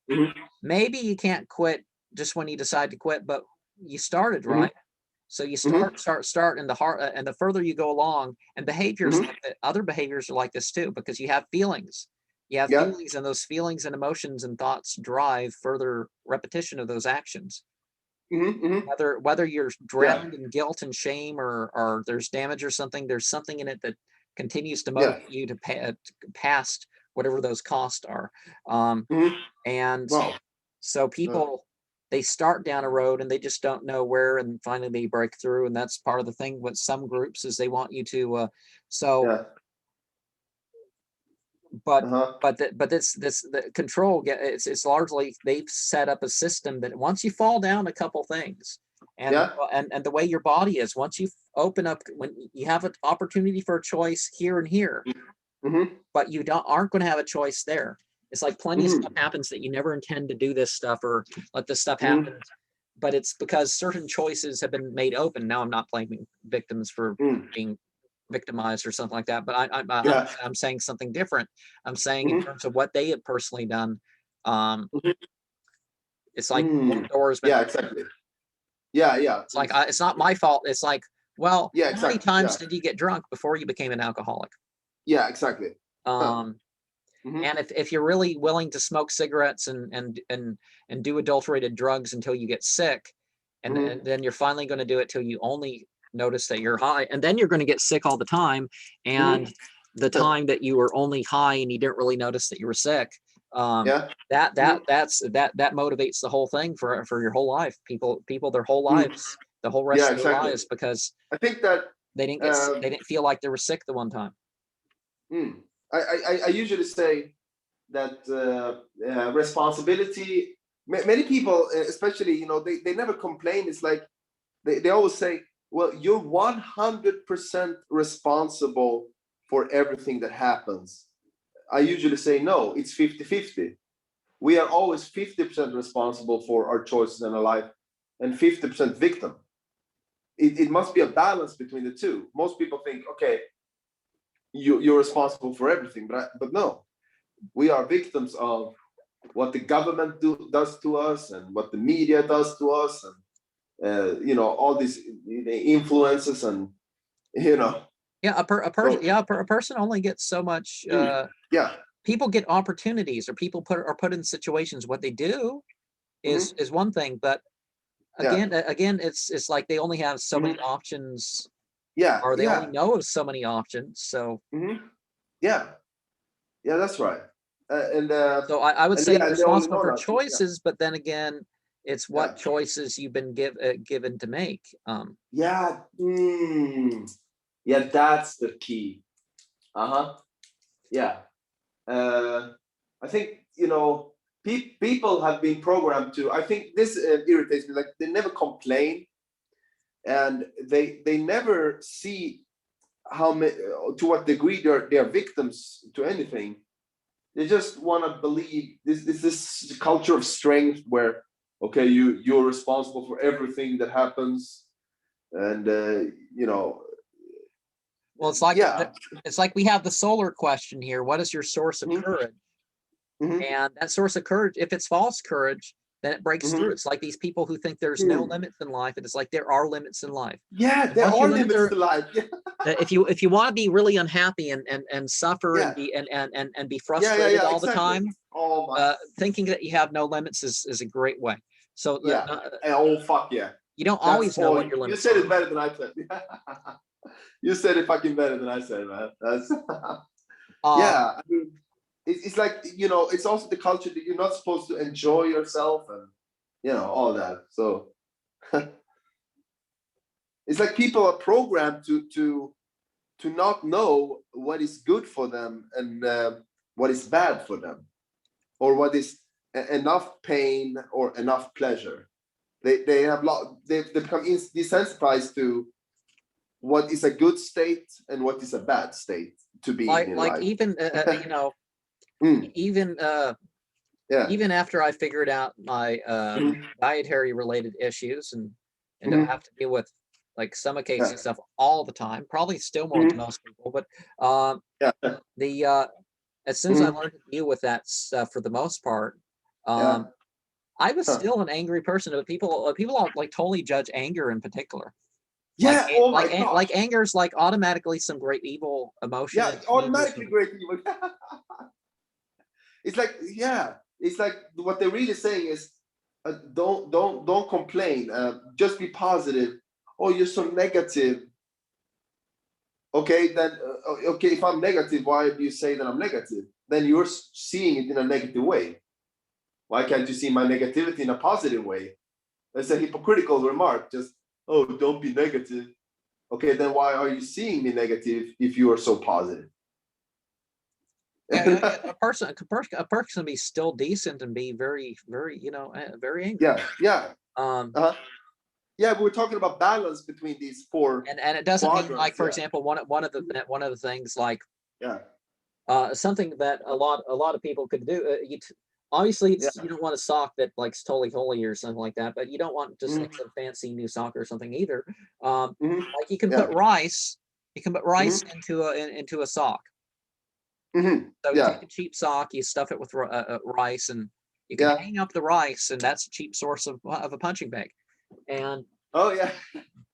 maybe you can't quit just when you decide to quit, but you started right. So you start in the heart, and the further you go along, and behaviors other behaviors are like this too, because you have feelings. You have feelings, and those feelings and emotions and thoughts drive further repetition of those actions. Whether you're drowned in guilt and shame, or there's damage or something, there's something in it that continues to motivate you to pay past whatever those costs are. And so people, they start down a road and they just don't know where, and finally they break through. And that's part of the thing with some groups, is they want you to but this the control it's largely, they've set up a system that once you fall down a couple things, and the way your body is, once you open up, when you have an opportunity for a choice here and here, but you aren't going to have a choice there. It's like plenty of stuff happens that you never intend to do this stuff or let this stuff happen, but it's because certain choices have been made open. Now I'm not blaming victims for being victimized or something like that, but I'm saying something different. I'm saying in terms of what they have personally done, it's like one door has been
exactly. It's
like it's not my fault. It's like, well, how many times did you get drunk before you became an alcoholic?
Exactly.
And if you're really willing to smoke cigarettes and do adulterated drugs until you get sick, and then you're finally going to do it till you only notice that you're high, and then you're going to get sick all the time, and the time that you were only high and you didn't really notice that you were sick, that motivates the whole thing for your whole life. People their whole lives, the whole rest of their lives, because
I think that
they didn't feel like they were sick the one time.
I usually say that responsibility, many people, especially, they never complain. It's like they always say, well, you're 100% responsible for everything that happens. I usually say, no, it's 50-50. We are always 50% responsible for our choices in our life, and 50% victim. it must be a balance between the two. Most people think, okay, you're responsible for everything, but no, we are victims of what the government does to us, and what the media does to us, and you know, all these influences, and you know.
Yeah, a person only gets so much.
Yeah.
People get opportunities, or people are put in situations. What they do is one thing, but again, it's like they only have so many options.
Yeah.
Or they only know of so many options. So.
Yeah, that's right.
So I would say you're
they only
responsible
know
for
that.
choices, but then again, it's what choices you've been given to make.
Yeah, yeah, that's the key. Yeah, I think, you know, people have been programmed to. I think this irritates me. Like, they never complain, and they never see how to what degree they're victims to anything. They just want to believe this culture of strength where, okay, you're responsible for everything that happens, and you know.
Well, it's like we have the solar question here. What is your source of courage? And that source of courage, if it's false courage, then it breaks through. It's like these people who think there's no limits in life, and it's like there are limits in life.
Yeah, there are limits to life.
If you want to be really unhappy and suffer and be frustrated all the time, thinking that you have no limits is a great way. So
oh fuck yeah,
you don't always know what your limits are.
You said it better than I said. You said it fucking better than I said, man. That's yeah. I mean, it's like, you know, it's also the culture that you're not supposed to enjoy yourself, and you know, all that. So it's like people are programmed to not know what is good for them, and what is bad for them, or what is enough pain or enough pleasure. They've become desensitized to what is a good state and what is a bad state to be in life.
Even you know, even after I figured out my dietary related issues, and don't have to deal with like stomach-aches and stuff all the time, probably still more than most people, but as soon as I learned to deal with that stuff for the most part, I was still an angry person. But people like totally judge anger in particular.
Yeah,
like anger is like automatically some great evil emotion.
Yeah, automatically great evil. It's like, it's like what they're really saying is, don't complain. Just be positive. Oh, you're so negative. Okay, then okay, if I'm negative, why do you say that I'm negative? Then you're seeing it in a negative way. Why can't you see my negativity in a positive way? That's a hypocritical remark. Just, oh, don't be negative. Okay, then why are you seeing me negative if you are so positive?
A person can be still decent and be very, very, you know, very angry.
Yeah. Yeah, we're talking about balance between these four.
And it doesn't mean, like, for example, one of the things, like, something that a lot of people could do. Obviously, you don't want a sock that like totally holy or something like that, but you don't want just like some fancy new sock or something either. Like you can put rice. You can put rice into a sock. So you take a cheap sock, you stuff it with rice, and you can hang up the rice, and that's a cheap source of a punching bag. And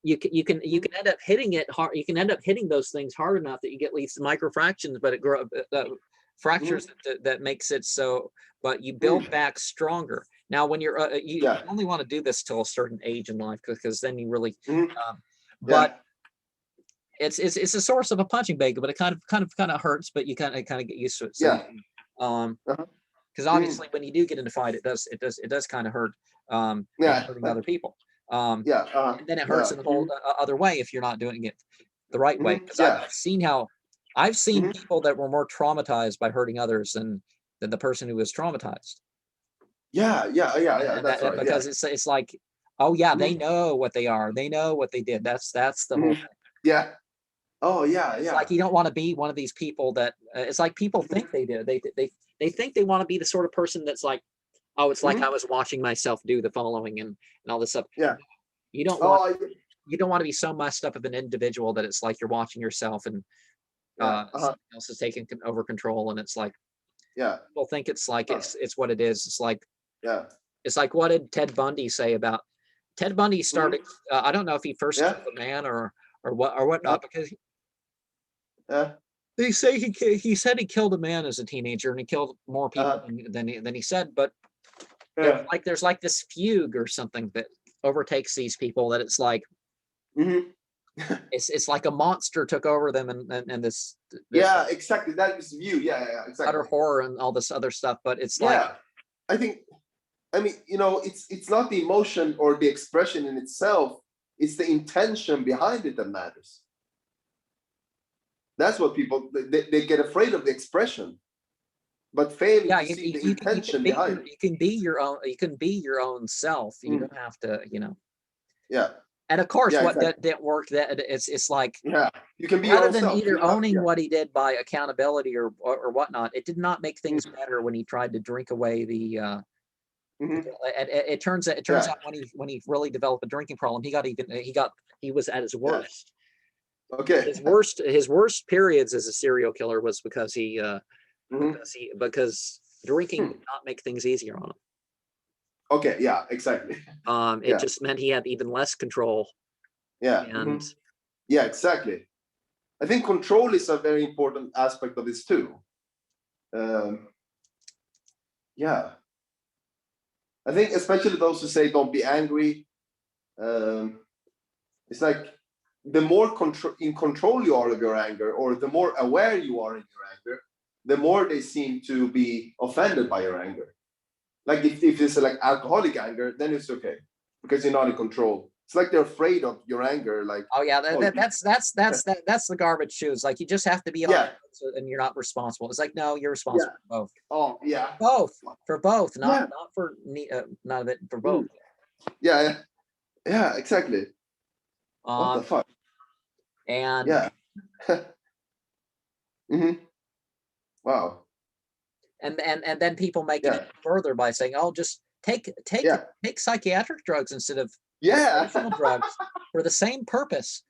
you can end up hitting it hard. You can end up hitting those things hard enough that you get these microfractions, but it fractures that makes it so. But you build back stronger. Now, when you're you only want to do this till a certain age in life, because then you really. But it's a source of a punching bag, but it kind of hurts, but you kind of get used to it. So, because obviously when you do get in a fight, it does kind of hurt. Hurting other people. And then it hurts in a whole other way if you're not doing it the right way. Because I've seen people that were more traumatized by hurting others than the person who was traumatized.
That's right.
Because it's like, oh yeah, they know what they are. They know what they did. That's the whole thing.
Yeah. Oh yeah.
It's like you don't want to be one of these people that it's like people think they do. They think they want to be the sort of person that's like, oh, it's like I was watching myself do the following and all this stuff.
Yeah.
You don't want you don't want to be so messed up of an individual that it's like you're watching yourself and someone else is taking over control, and it's like people think it's like it's what it is. It's like it's like, what did Ted Bundy say about Ted Bundy started? I don't know if he first killed a man or whatnot, because they say he said he killed a man as a teenager, and he killed more people than he said. But there's like this fugue or something that overtakes these people, that it's like it's like a monster took over them, and this
exactly, that is view, exactly,
utter horror and all this other stuff. But it's like,
I mean, it's not the emotion or the expression in itself, it's the intention behind it that matters. That's what people, they get afraid of the expression, but failing to see the intention behind it.
You can be your own self. You don't have to, And of course, what
exactly.
didn't work, that it's like,
you can be
rather
your own
than
self.
either owning what he did by accountability or whatnot, it did not make things better when he tried to drink away the it turns out when he really developed a drinking problem, he was at his worst. His worst periods as a serial killer was because because drinking did not make things easier on him.
Exactly.
It just meant he had even less control. And
exactly. I think control is a very important aspect of this too. I think especially those who say don't be angry, it's like the more in control you are of your anger, or the more aware you are in your anger, the more they seem to be offended by your anger. Like if it's like alcoholic anger, then it's okay because you're not in control. It's like they're afraid of your anger. Like,
that's the garbage too. It's like you just have to be on, and you're not responsible. It's like, no, you're responsible for both. For both, not for none of it, for both.
Exactly. What the fuck?
And
wow.
And then people make it further by saying, "Oh, just take psychiatric drugs instead of drugs for the same purpose,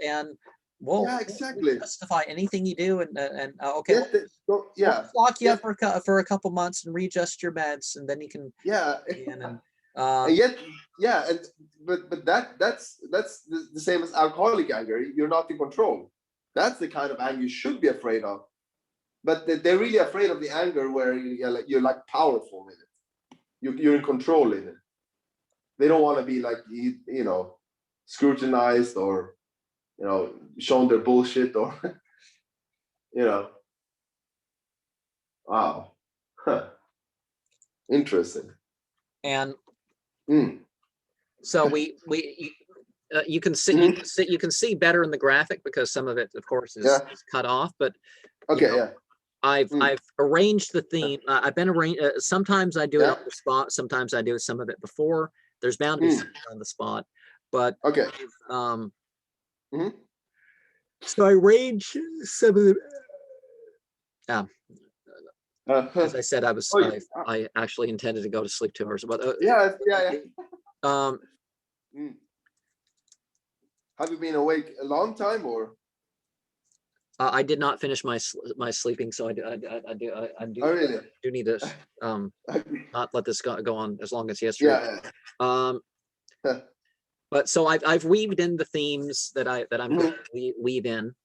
and we'll justify anything you do, and we'll lock you up for a couple months and readjust your meds, and then you can
but that's the same as alcoholic anger. You're not in control. That's the kind of anger you should be afraid of. But they're really afraid of the anger where you're like powerful in it. You're in control in it. They don't want to be like scrutinized or shown their bullshit or Wow. Interesting.
And so you can see better in the graphic because some of it, of course, is cut off. But I've arranged the theme. I've been arranged. Sometimes I do it on the spot. Sometimes I do some of it before. There's bound to be something on the spot. But so I arranged some of the. As I said, I actually intended to go to sleep 2 hours. But
have you been awake a long time, or?
I did not finish my sleeping, so I do need to not let this go on as long as yesterday. But so I've weaved in the themes that I'm going to weave in.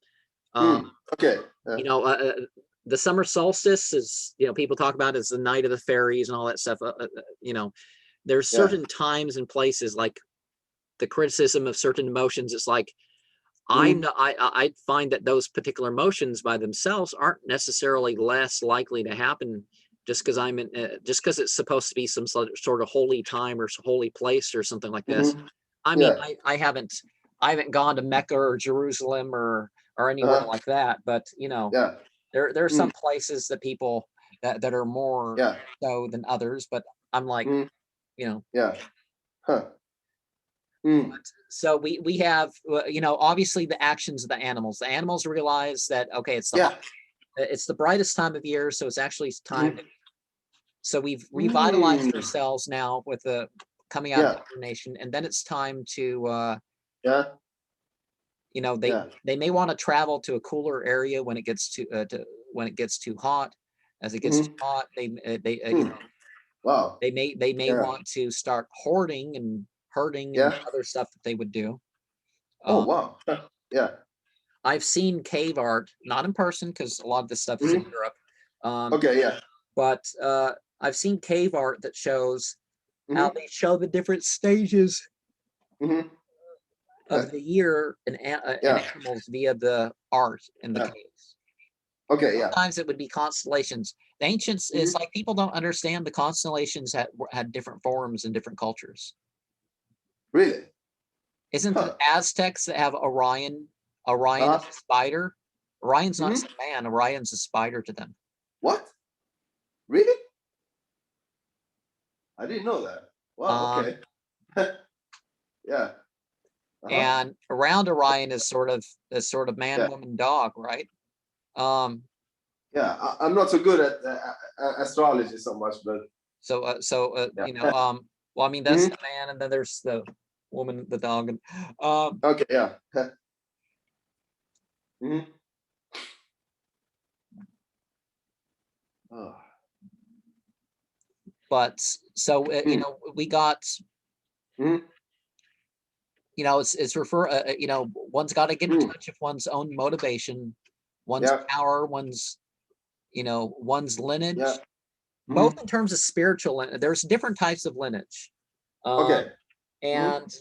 The summer solstice is, people talk about as the night of the fairies and all that stuff. There's certain times and places, like the criticism of certain emotions. It's like, I find that those particular emotions by themselves aren't necessarily less likely to happen just because because it's supposed to be some sort of holy time or holy place or something like this. I mean, I haven't gone to Mecca or Jerusalem or anywhere like that, but there are some places that people that are more so than others, but I'm like, So we have, obviously the actions of the animals. The animals realize that, okay, it's the brightest time of year, so it's actually time. So we've revitalized ourselves now with a coming out of hibernation, and then it's time to you know, they may want to travel to a cooler area when it gets when it gets too hot. As it gets too hot, they you know,
Wow.
they may want to start hoarding and herding and other stuff that they would do.
Oh wow. Yeah.
I've seen cave art, not in person because a lot of this stuff is in Europe.
Okay, yeah.
But I've seen cave art that shows how they show the different stages of the year and animals via the art in the caves.
Okay, yeah.
Sometimes it would be constellations. The ancients is like people don't understand the constellations had different forms in different cultures.
Really?
Isn't the Aztecs that have Orion? Orion is a spider. Orion's not a man. Orion's a spider to them.
What? Really? I didn't know that. Wow. Okay. Yeah.
And around Orion is sort of man, woman, dog, right?
Yeah, I'm not so good at astrology so much, but
you know, well, I mean, that's the man, and then there's the woman, the dog, and
okay, yeah. Oh.
But so you know, we got you know, it's you know, one's got to get in touch with one's own motivation, one's power, one's, you know, one's lineage, both in terms of spiritual. There's different types of lineage.
Okay.
And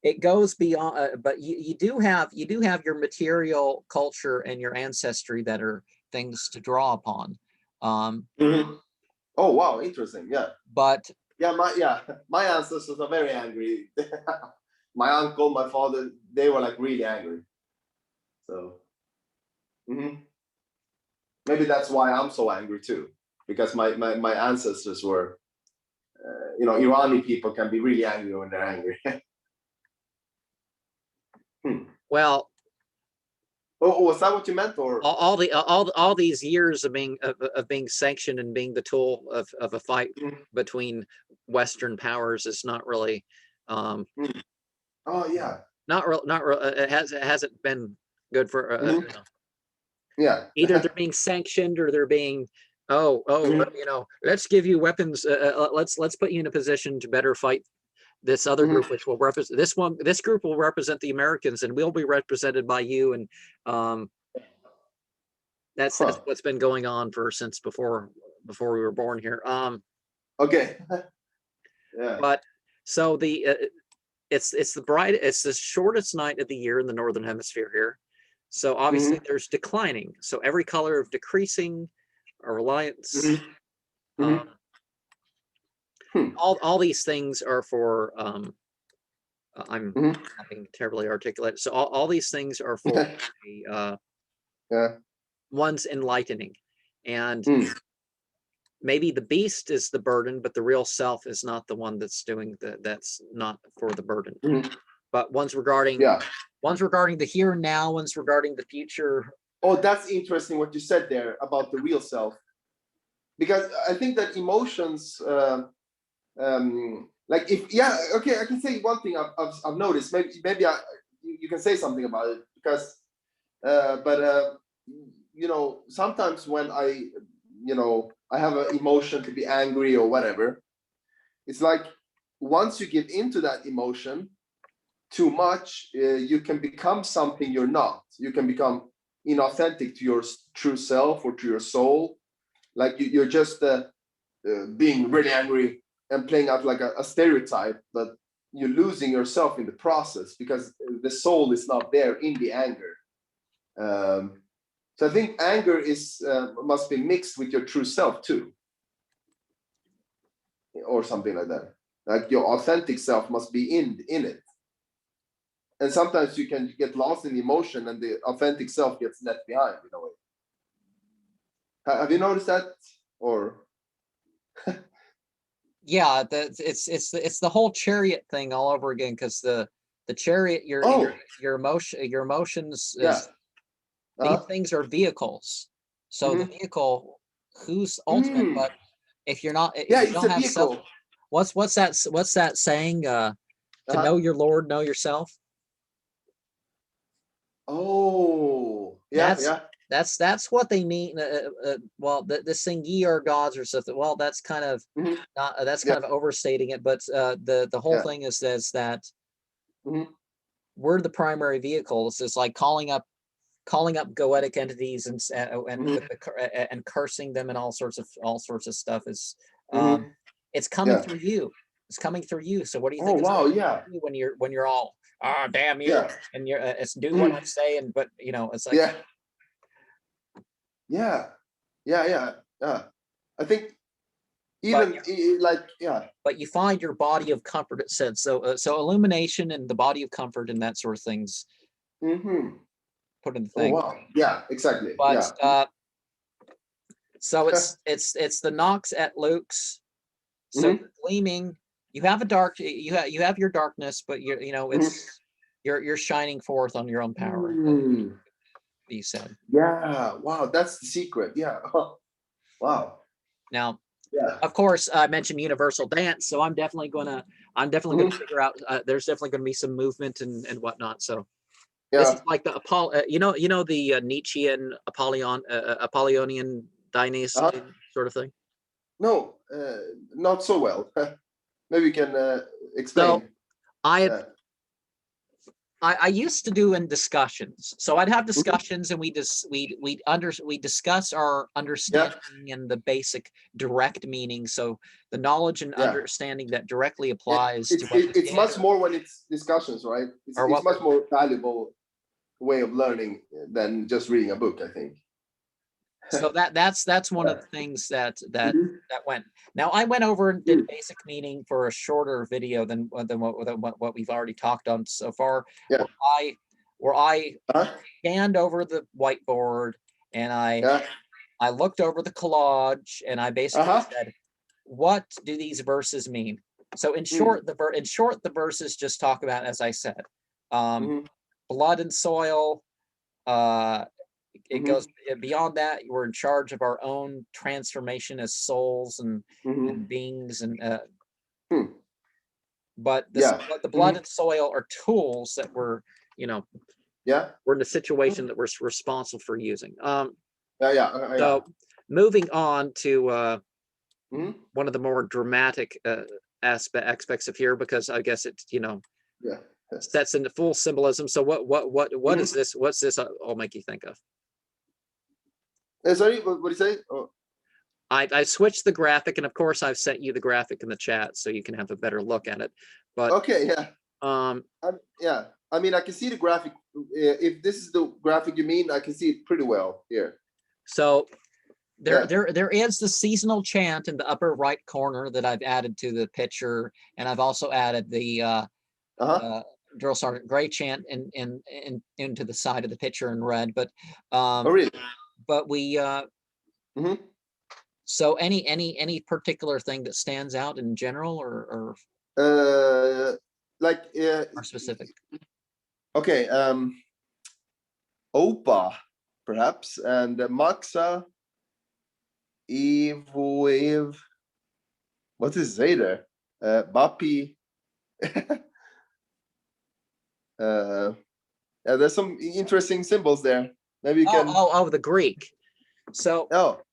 it goes beyond, but you do have your material culture and your ancestry that are things to draw upon.
Oh wow, interesting. Yeah.
But
my ancestors are very angry. My uncle, my father, they were like really angry. So maybe that's why I'm so angry too, because my ancestors were, you know, Irani people can be really angry when they're angry.
Well,
was that what you meant, or
all these years of being sanctioned and being the tool of a fight between Western powers is not really
oh yeah,
not real it hasn't been good for you know.
Yeah,
either they're being sanctioned or they're being you know, let's give you weapons, let's put you in a position to better fight this other group, which will represent this group will represent the Americans, and we'll be represented by you. And that's what's been going on since before we were born here.
Okay. Yeah.
But so it's the shortest night of the year in the northern hemisphere here. So obviously there's declining. So every color of decreasing, a reliance. All these things are for I'm not being terribly articulate. So all these things are for one's enlightening. And maybe the beast is the burden, but the real self is not the one that's doing that's not for the burden. But one's regarding the here and now, one's regarding the future.
Oh, that's interesting what you said there about the real self, because I think that emotions like okay, I can say one thing I've noticed. Maybe you can say something about it, because you know, sometimes when I have an emotion to be angry or whatever, it's like once you give into that emotion too much, you can become something you're not. You can become inauthentic to your true self or to your soul. Like you're just being really angry and playing out like a stereotype, but you're losing yourself in the process because the soul is not there in the anger. So I think anger must be mixed with your true self too, or something like that. Like your authentic self must be in it. And sometimes you can get lost in the emotion, and the authentic self gets left behind in a way. Have you noticed that, or?
Yeah, it's the whole chariot thing all over again, because the chariot, your emotions is, these things are vehicles. So the vehicle, who's ultimate, but if you're not, if you don't have self, what's that saying? To know your Lord, know yourself.
Oh, yeah,
That's what they mean. Well, this thing, ye are gods or something. Well, that's kind of not. That's kind of overstating it. But the whole thing is that we're the primary vehicles. It's like calling up goetic entities and and cursing them and all sorts of stuff. Is it's coming through you. It's coming through you. So what do you think?
Oh, wow, yeah.
When you're all, oh, damn you, and you're it's do what I say, and but it's like
yeah. I think
but you find your body of comfort, it said. So illumination and the body of comfort and that sort of things put in the thing.
Oh, wow. Yeah, exactly.
But so it's the Nox et Lux. So the gleaming, you have a dark, you have your darkness, but it's you're shining forth on your own power. He said.
Yeah. Wow, that's the secret. Yeah. Wow.
Now, of course, I mentioned universal dance, so I'm definitely gonna figure out. There's definitely gonna be some movement and whatnot. So this is like the the Nietzschean Apollonian dynasty sort of thing.
No, not so well. Maybe you can explain.
So I used to do in discussions. So I'd have discussions and we discuss our understanding and the basic direct meaning. So the knowledge and understanding that directly applies to
it's much more when it's discussions, right? It's much more valuable way of learning than just reading a book, I think.
So that's one of the things that went. Now I went over and did basic meaning for a shorter video than what we've already talked on so far. Where I scanned over the whiteboard and I looked over the collage and I basically said, what do these verses mean? So in short, the verses just talk about, as I said, blood and soil. It goes beyond that. We're in charge of our own transformation as souls and beings, and but the blood and soil are tools that we're we're in a situation that we're responsible for using. So moving on to one of the more dramatic aspects of here, because I guess it's sets into full symbolism. So what is this? What's this all make you think of?
Sorry, what do you say? Oh.
I switched the graphic, and of course I've sent you the graphic in the chat so you can have a better look at it. But
I mean, I can see the graphic. If this is the graphic you mean, I can see it pretty well here.
So there is the seasonal chant in the upper right corner that I've added to the picture, and I've also added the Drill Sergeant Gray chant into the side of the picture in red. But
oh, really?
But we so any particular thing that stands out in general or
like
more specific?
Okay, Opa perhaps, and Maxa, Ev, what is Zader? Bapi. There's some interesting symbols there. Maybe you can.
The Greek. So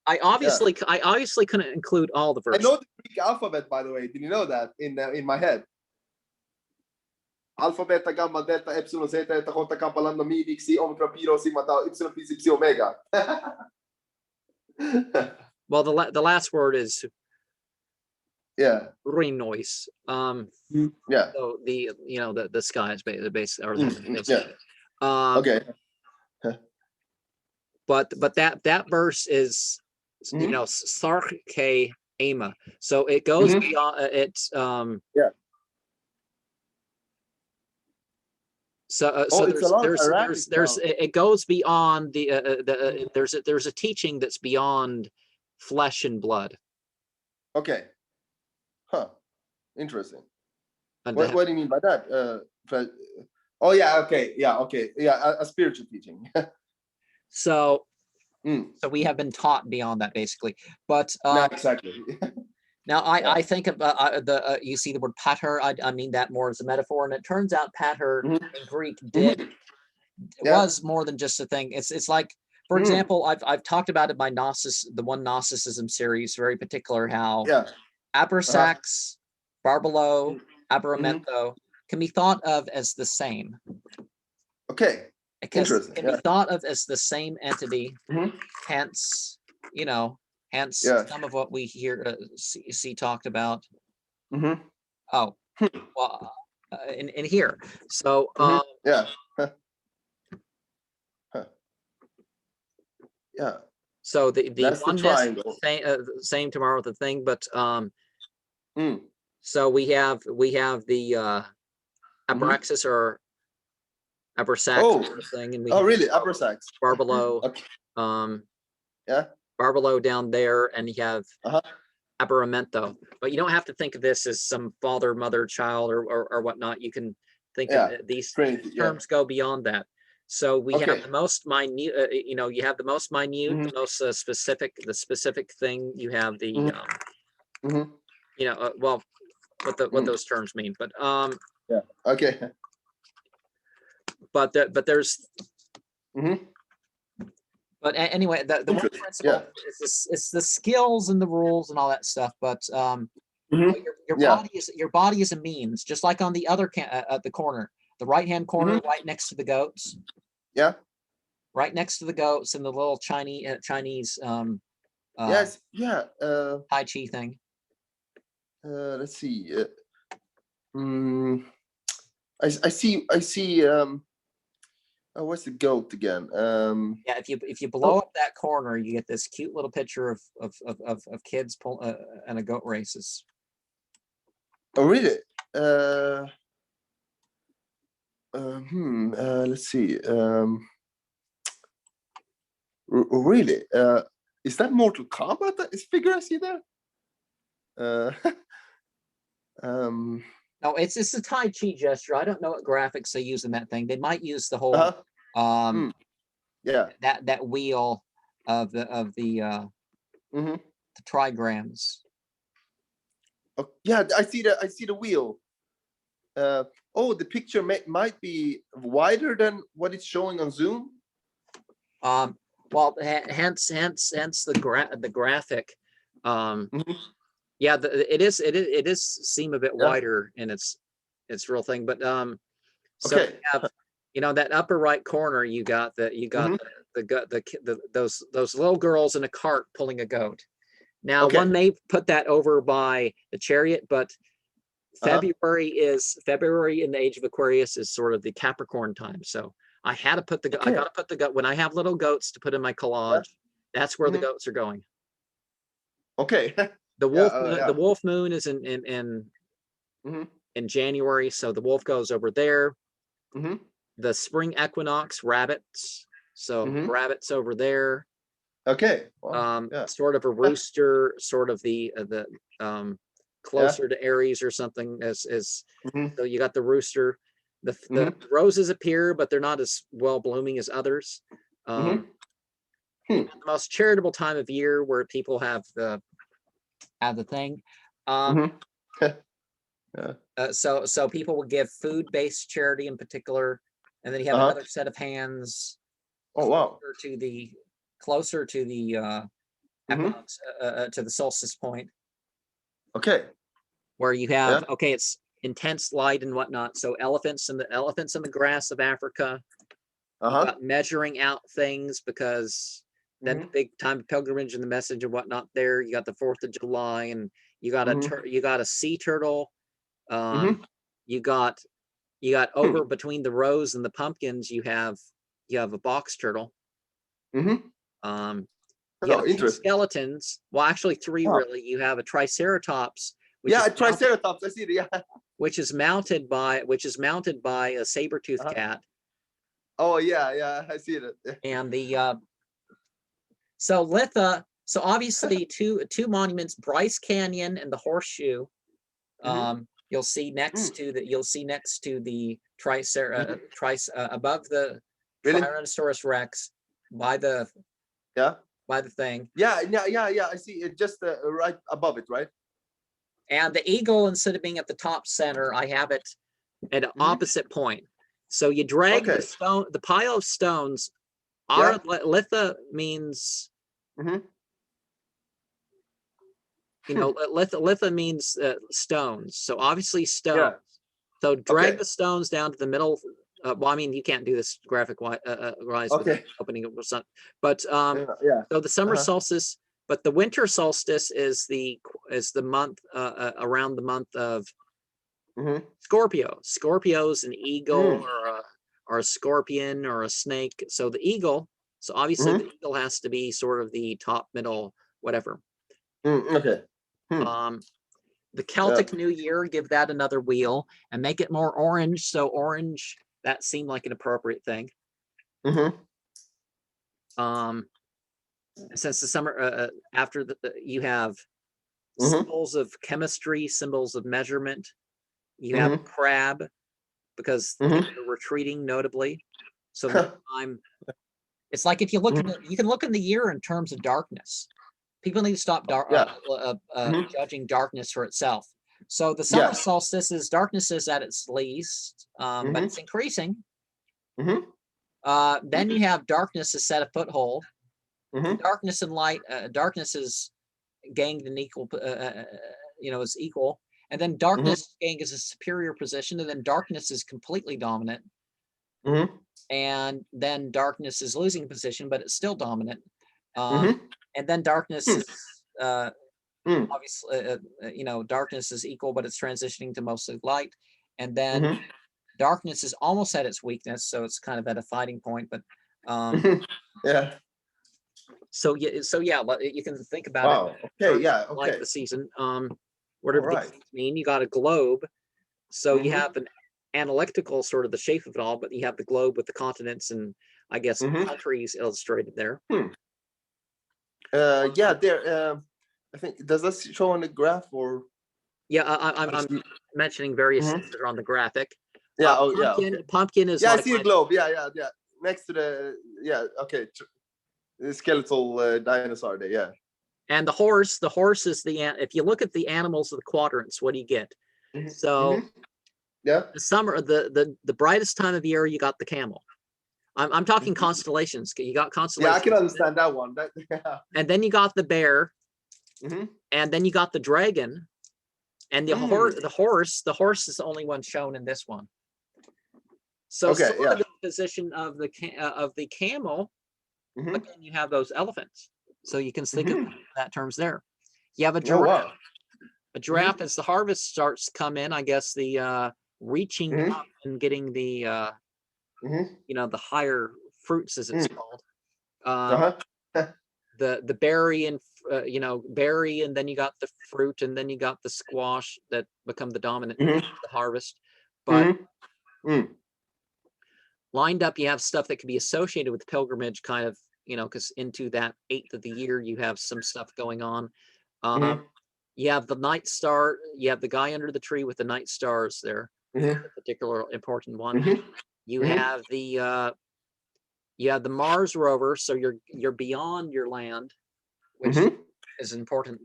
I obviously couldn't include all the verses.
I know the Greek alphabet, by the way. Did you know that in my head? Alpha, beta, gamma, delta, epsilon, zeta, eta, iota, kappa, lambda, mi, xi, omega, pi, rho, sigma, tau, epsilon, phi, psi, omega.
Well, the last word is Rinois. So the sky is the base or
okay.
But that verse is Sarke Ema. So it goes beyond it's So it goes beyond there's a teaching that's beyond flesh and blood.
Okay. Interesting. What do you mean by that? A spiritual teaching.
So we have been taught beyond that, basically. But
not exactly.
Now, I think of you see the word pater. I mean that more as a metaphor, and it turns out pater in Greek was more than just a thing. It's like, for example, I've talked about it by the one Gnosticism series, very particular how Abrasax, Barbelo, Aberamento can be thought of as the same.
Okay.
Because it can be thought of as the same entity. Hence, some of what we hear see talked about. Oh, well, in here. So, So the oneness same tomorrow with the thing, but so we have the Abraxas or Abrasax thing, and we
really Abrasax,
Barbelo, Barbelo down there, and you have Aberamento. But you don't have to think of this as some father, mother, child, or whatnot. You can think of these terms go beyond that. So we have the most minute, you have the most minute, the most specific, the specific thing. You have the, well, what those terms mean, but but there's, but anyway, the one principle is the skills and the rules and all that stuff. But your body is a means, just like on the other at the corner, the right hand corner, right next to the goats. Right next to the goats and the little Chinese Tai Chi thing.
Let's see. I see. What's the goat again?
If you blow up that corner, you get this cute little picture of kids and a goat races.
Oh, really? Let's see. Really? Is that Mortal Kombat? That is figure I see there?
No, it's a Tai Chi gesture. I don't know what graphics they use in that thing. They might use the whole that wheel of the trigrams.
Oh, yeah, I see the wheel. The picture might be wider than what it's showing on Zoom.
Well, hence the graphic. It is seem a bit wider in its real thing, but so you have, that upper right corner, you got those little girls in a cart pulling a goat. Now one may put that over by the chariot, but February in the age of Aquarius is sort of the Capricorn time. So I had to put I got to put the goat when I have little goats to put in my collage. That's where the goats are going.
Okay.
The wolf moon is in January, so the wolf goes over there. The spring equinox, rabbits. So rabbits over there.
Okay.
Sort of a rooster, sort of the closer to Aries or something. So you got the rooster. The roses appear, but they're not as well blooming as others. The most charitable time of year where people have the thing. So people will give food-based charity in particular, and then you have another set of hands.
Oh wow!
Closer to the equinox, to the solstice point.
Okay.
Where you have it's intense light and whatnot. So elephants in the grass of Africa. You got measuring out things, because then the big time of pilgrimage and the message and whatnot there. You got the 4th of July, and you got a sea turtle. You got over between the rose and the pumpkins, you have a box turtle. You have 2 skeletons. Well, actually 3 really. You have a triceratops.
Triceratops. I see it. Yeah.
Which is mounted by a saber-toothed cat.
Oh yeah, I see it.
And the so Litha. So obviously two monuments, Bryce Canyon and the Horseshoe. You'll see next to the above the Tyrannosaurus Rex by the thing.
Yeah. I see it just right above it, right?
And the eagle, instead of being at the top center, I have it at an opposite point. So you drag the stone, the pile of stones. Litha means, you know, litha means stones. So obviously stones. So drag the stones down to the middle. Well, I mean, you can't do this graphic wise with opening up or something. But so the summer solstice, but the winter solstice is the month around the month of Scorpio. Scorpio's an eagle or a scorpion or a snake. So the eagle. So obviously the eagle has to be sort of the top, middle, whatever. The Celtic New Year, give that another wheel and make it more orange. So orange, that seemed like an appropriate thing. Since the summer, after you have symbols of chemistry, symbols of measurement. You have crab because they're retreating notably. So it's like if you look at you can look in the year in terms of darkness. People need to stop judging darkness for itself. So the summer solstice is darkness is at its least, but it's increasing. Then you have darkness is set a foothold. Darkness and light, darkness is gained an equal, is equal. And then darkness gains a superior position, and then darkness is completely dominant. And then darkness is losing position, but it's still dominant. And then darkness is obviously, darkness is equal, but it's transitioning to mostly light. And then darkness is almost at its weakness, so it's kind of at a fighting point. But so you can think about it. Like the season. Whatever these things mean, you got a globe. So you have an analytical sort of the shape of it all, but you have the globe with the continents and I guess countries illustrated there.
There. I think, does that show on the graph or?
Yeah, I'm mentioning various things that are on the graphic. Pumpkin is.
I see a globe. Next to the the skeletal dinosaur there.
And the horse is if you look at the animals of the quadrants, what do you get? So the summer, the brightest time of year, you got the camel. I'm talking constellations. You got constellations.
I can understand that one.
And then you got the bear, and then you got the dragon, and the horse. The horse is the only one shown in this one. So the position of the camel. Again, you have those elephants. So you can think of that terms there. You have a giraffe. A giraffe, as the harvest starts to come in, I guess the reaching up and getting the the higher fruits, as it's called. The berry and berry, and then you got the fruit, and then you got the squash that become the dominant the harvest. But lined up, you have stuff that can be associated with pilgrimage, kind of. Because into that 8th of the year, you have some stuff going on. You have the night star. You have the guy under the tree with the night stars there. A particular important one. You have the Mars rover. So you're beyond your land, which is important.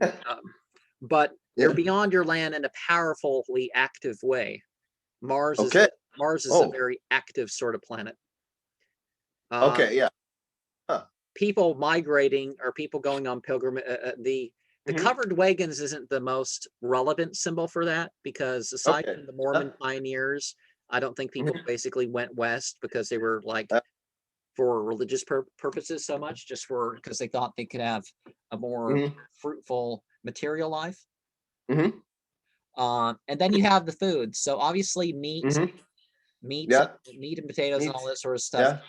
But you're beyond your land in a powerfully active way. Mars is a very active sort of planet. People migrating or people going on pilgrimage. The covered wagons isn't the most relevant symbol for that, because aside from the Mormon pioneers, I don't think people basically went west because they were like for religious purposes so much, just because they thought they could have a more fruitful material life. And then you have the food. So obviously meat and potatoes and all that sort of stuff.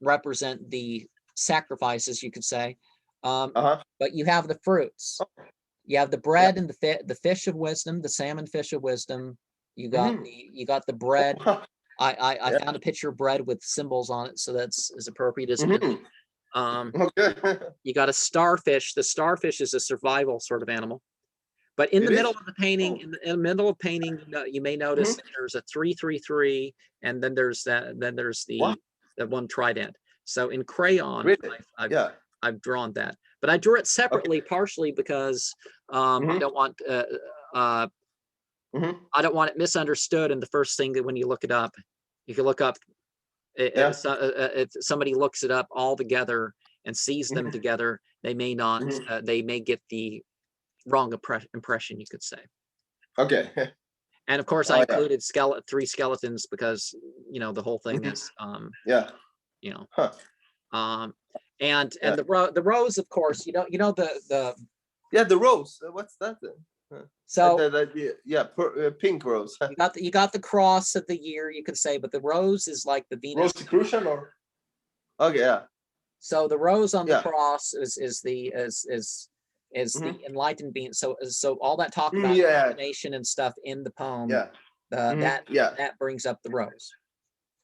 Represent the sacrifices, you could say. But you have the fruits. You have the bread and the fish of wisdom, the salmon fish of wisdom. You got the bread. I found a picture of bread with symbols on it, so that's as appropriate as it is. You got a starfish. The starfish is a survival sort of animal. But in the middle of the painting, in the middle of painting, you may notice that there's a 333, and then there's the one trident. So in crayon, I've drawn that, but I drew it separately, partially because I don't want I don't want it misunderstood. And the first thing that when you look it up, you can look up if somebody looks it up all together and sees them together, they may not they may get the wrong impression, you could say.
Okay.
And of course, I included 3 skeletons because the whole thing is you know and the rose, of course, the
the rose. What's that then?
So
pink rose.
you got the cross of the year, you could say, but the rose is like the Venus.
Rosicrucian, or okay, yeah.
So the rose on the cross is the enlightened being. So all that talk about illumination and stuff in the poem, that brings up the rose.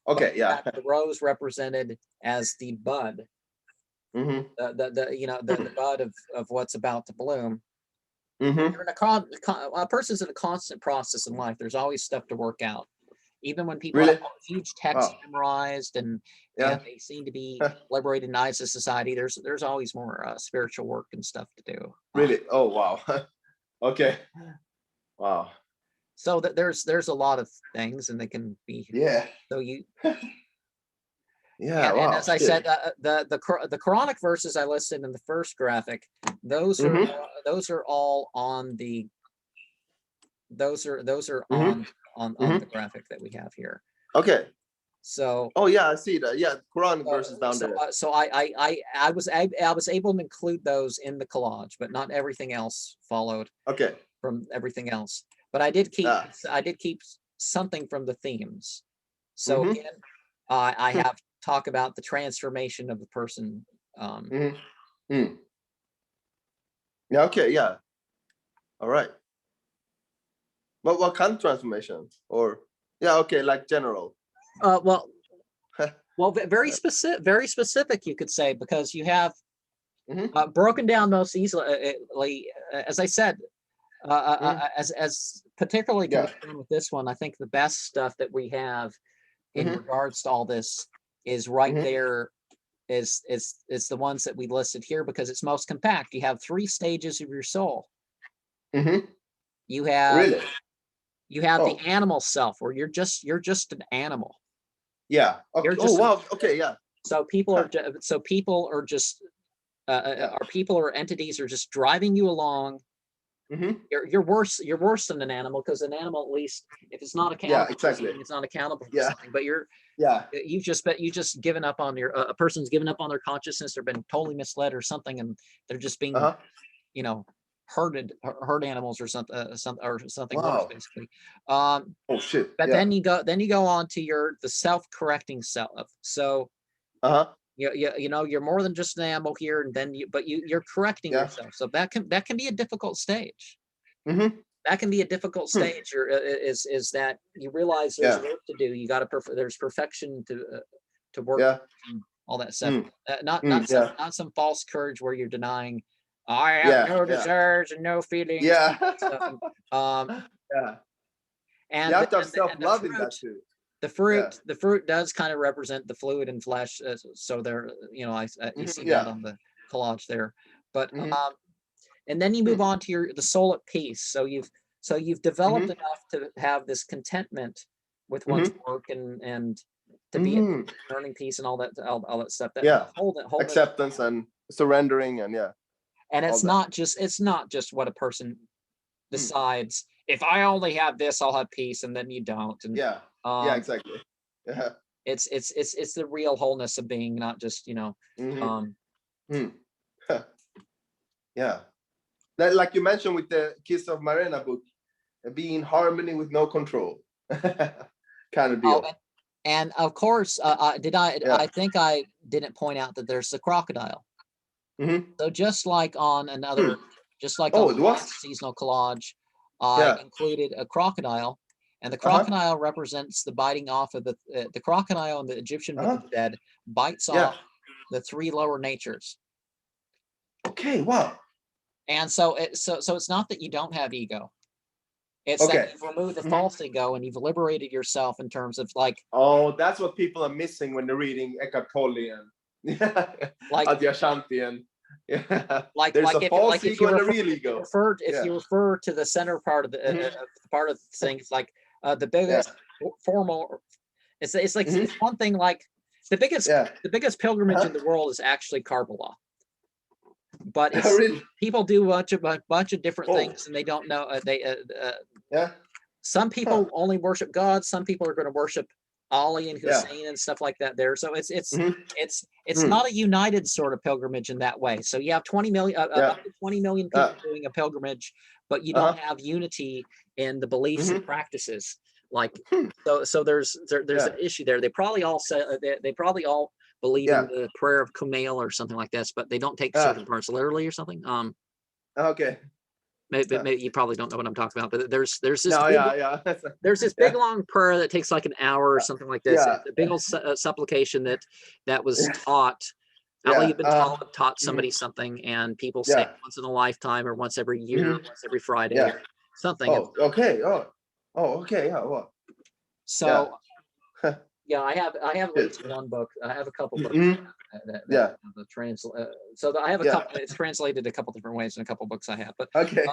Okay,
The rose represented as the bud, the bud of what's about to bloom. You're in a person's in a constant process in life. There's always stuff to work out. Even when people have huge texts memorized and they seem to be liberated in eyes of society, there's always more spiritual work and stuff to do.
Really? Oh, wow. Okay. Wow.
So that there's a lot of things, and they can be. So you.
Wow.
And as I said, the Quranic verses I listed in the first graphic, those are all on the. Those are on the graphic that we have here.
Okay.
So.
Oh yeah, I see that. Yeah, Quranic verses down there.
So I was able to include those in the collage, but not everything else followed.
Okay.
From everything else, but I did keep something from the themes. So again, I have talk about the transformation of the person.
Yeah. Okay. Yeah. All right. What kind of transformation? Or okay, like general.
Well, very specific, you could say, because you have broken down most easily. As I said, as particularly with this one, I think the best stuff that we have in regards to all this is right there. Is the ones that we listed here, because it's most compact. You have 3 stages of your soul. You have the animal self, where you're just an animal.
Yeah. Okay. Wow. Okay. Yeah.
So people are just people or entities are just driving you along. You're worse than an animal, because an animal, at least if it's not accountable, it's not accountable for something. But you've just given up on a person's given up on their consciousness. They've been totally misled or something, and they're just being herd animals or something worse, basically.
Oh shit.
But then you go on to the self-correcting self. So you're more than just an animal here, and then you're correcting yourself. So that can be a difficult stage. That can be a difficult stage. Is that you realize there's work to do. You got to there's perfection to work, all that stuff. Not some false courage where you're denying, I have no desires and no feelings. And
you have to have self-love in that too.
The fruit does kind of represent the fluid and flesh. So there, you see that on the collage there. But and then you move on to the soul at peace. So you've developed enough to have this contentment with one's work and to be learning peace and all that stuff.
Acceptance and surrendering and
And it's not just what a person decides. If I only have this, I'll have peace, and then you don't. And
exactly. Yeah.
It's the real wholeness of being, not just
Yeah. That, like you mentioned with the Kiss of Marina book, be in harmony with no control. Kind of deal.
And of course, I think I didn't point out that there's a crocodile. So just like on another, seasonal collage, I included a crocodile, and the crocodile represents the biting off of the crocodile in the Egyptian Book of the Dead bites off the 3 lower natures.
Okay, wow.
And so it's not that you don't have ego. It's that you've removed the false ego and you've liberated yourself in terms of like.
Oh, that's what people are missing when they're reading Eckhart Tolle and like Adyashanti and Yeah.
Like
There's
like
a
if
false
like if
ego
you
and a
refer,
real ego.
if
Yeah.
you refer to the center part of the part of the thing, it's like the biggest formal. It's like it's one thing like the biggest pilgrimage in the world is actually Karbala, but it's
Really?
people do a bunch of different
Oh.
things and they don't know
Yeah.
some people only worship God, some people are going to worship Ali and
Yeah.
Hussein and stuff like that there. So it's
Mm.
not a united sort of pilgrimage in that way. So you have 20 million up to 20 million people doing a pilgrimage, but you don't have unity in the beliefs and practices. Like so there's an issue there. They probably all say they probably all believe in the prayer of Kumail or something like this, but they don't take certain parts literally or something.
Okay.
Maybe you probably don't know what I'm talking about, but there's this
No,
big, there's this big long prayer that takes like an hour or something like this.
Yeah.
The big old supplication that was taught. Ali ibn Talib taught somebody something, and people say it once in a lifetime or once every year, once every Friday, or something.
Oh, okay. Oh, okay. Yeah. Well.
So yeah, I have at least one book. I have a couple books. So I have a couple. It's translated a couple different ways in a couple books I have. But
okay.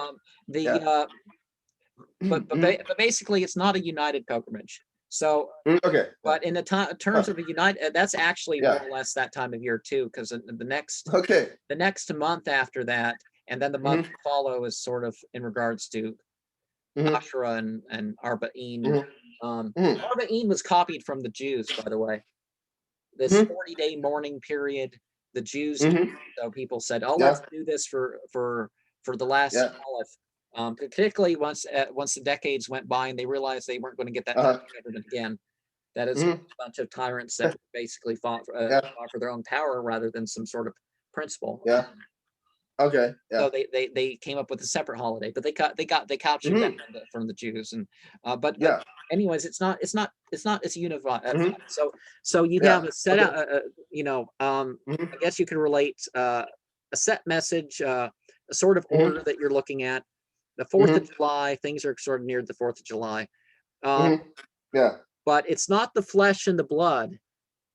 But basically, it's not a united pilgrimage. So
okay.
But in the terms of a united, that's actually more or less that time of year too, because the next month after that, and then the month to follow is sort of in regards to Ashura and Arba'in. Arba'in was copied from the Jews, by the way. This 40-day mourning period, the Jews, so people said, "Oh, let's do this for the last caliph." Particularly once the decades went by and they realized they weren't going to get that government again. That is a bunch of tyrants that basically fought for their own power rather than some sort of principle.
Yeah. Okay. Yeah.
So they came up with a separate holiday, but they captured that from the Jews, and but anyways, it's not as unified. So you have a set out, I guess you could relate a set message, a sort of order that you're looking at. The 4th of July, things are sort of near the 4th of July. But it's not the flesh and the blood.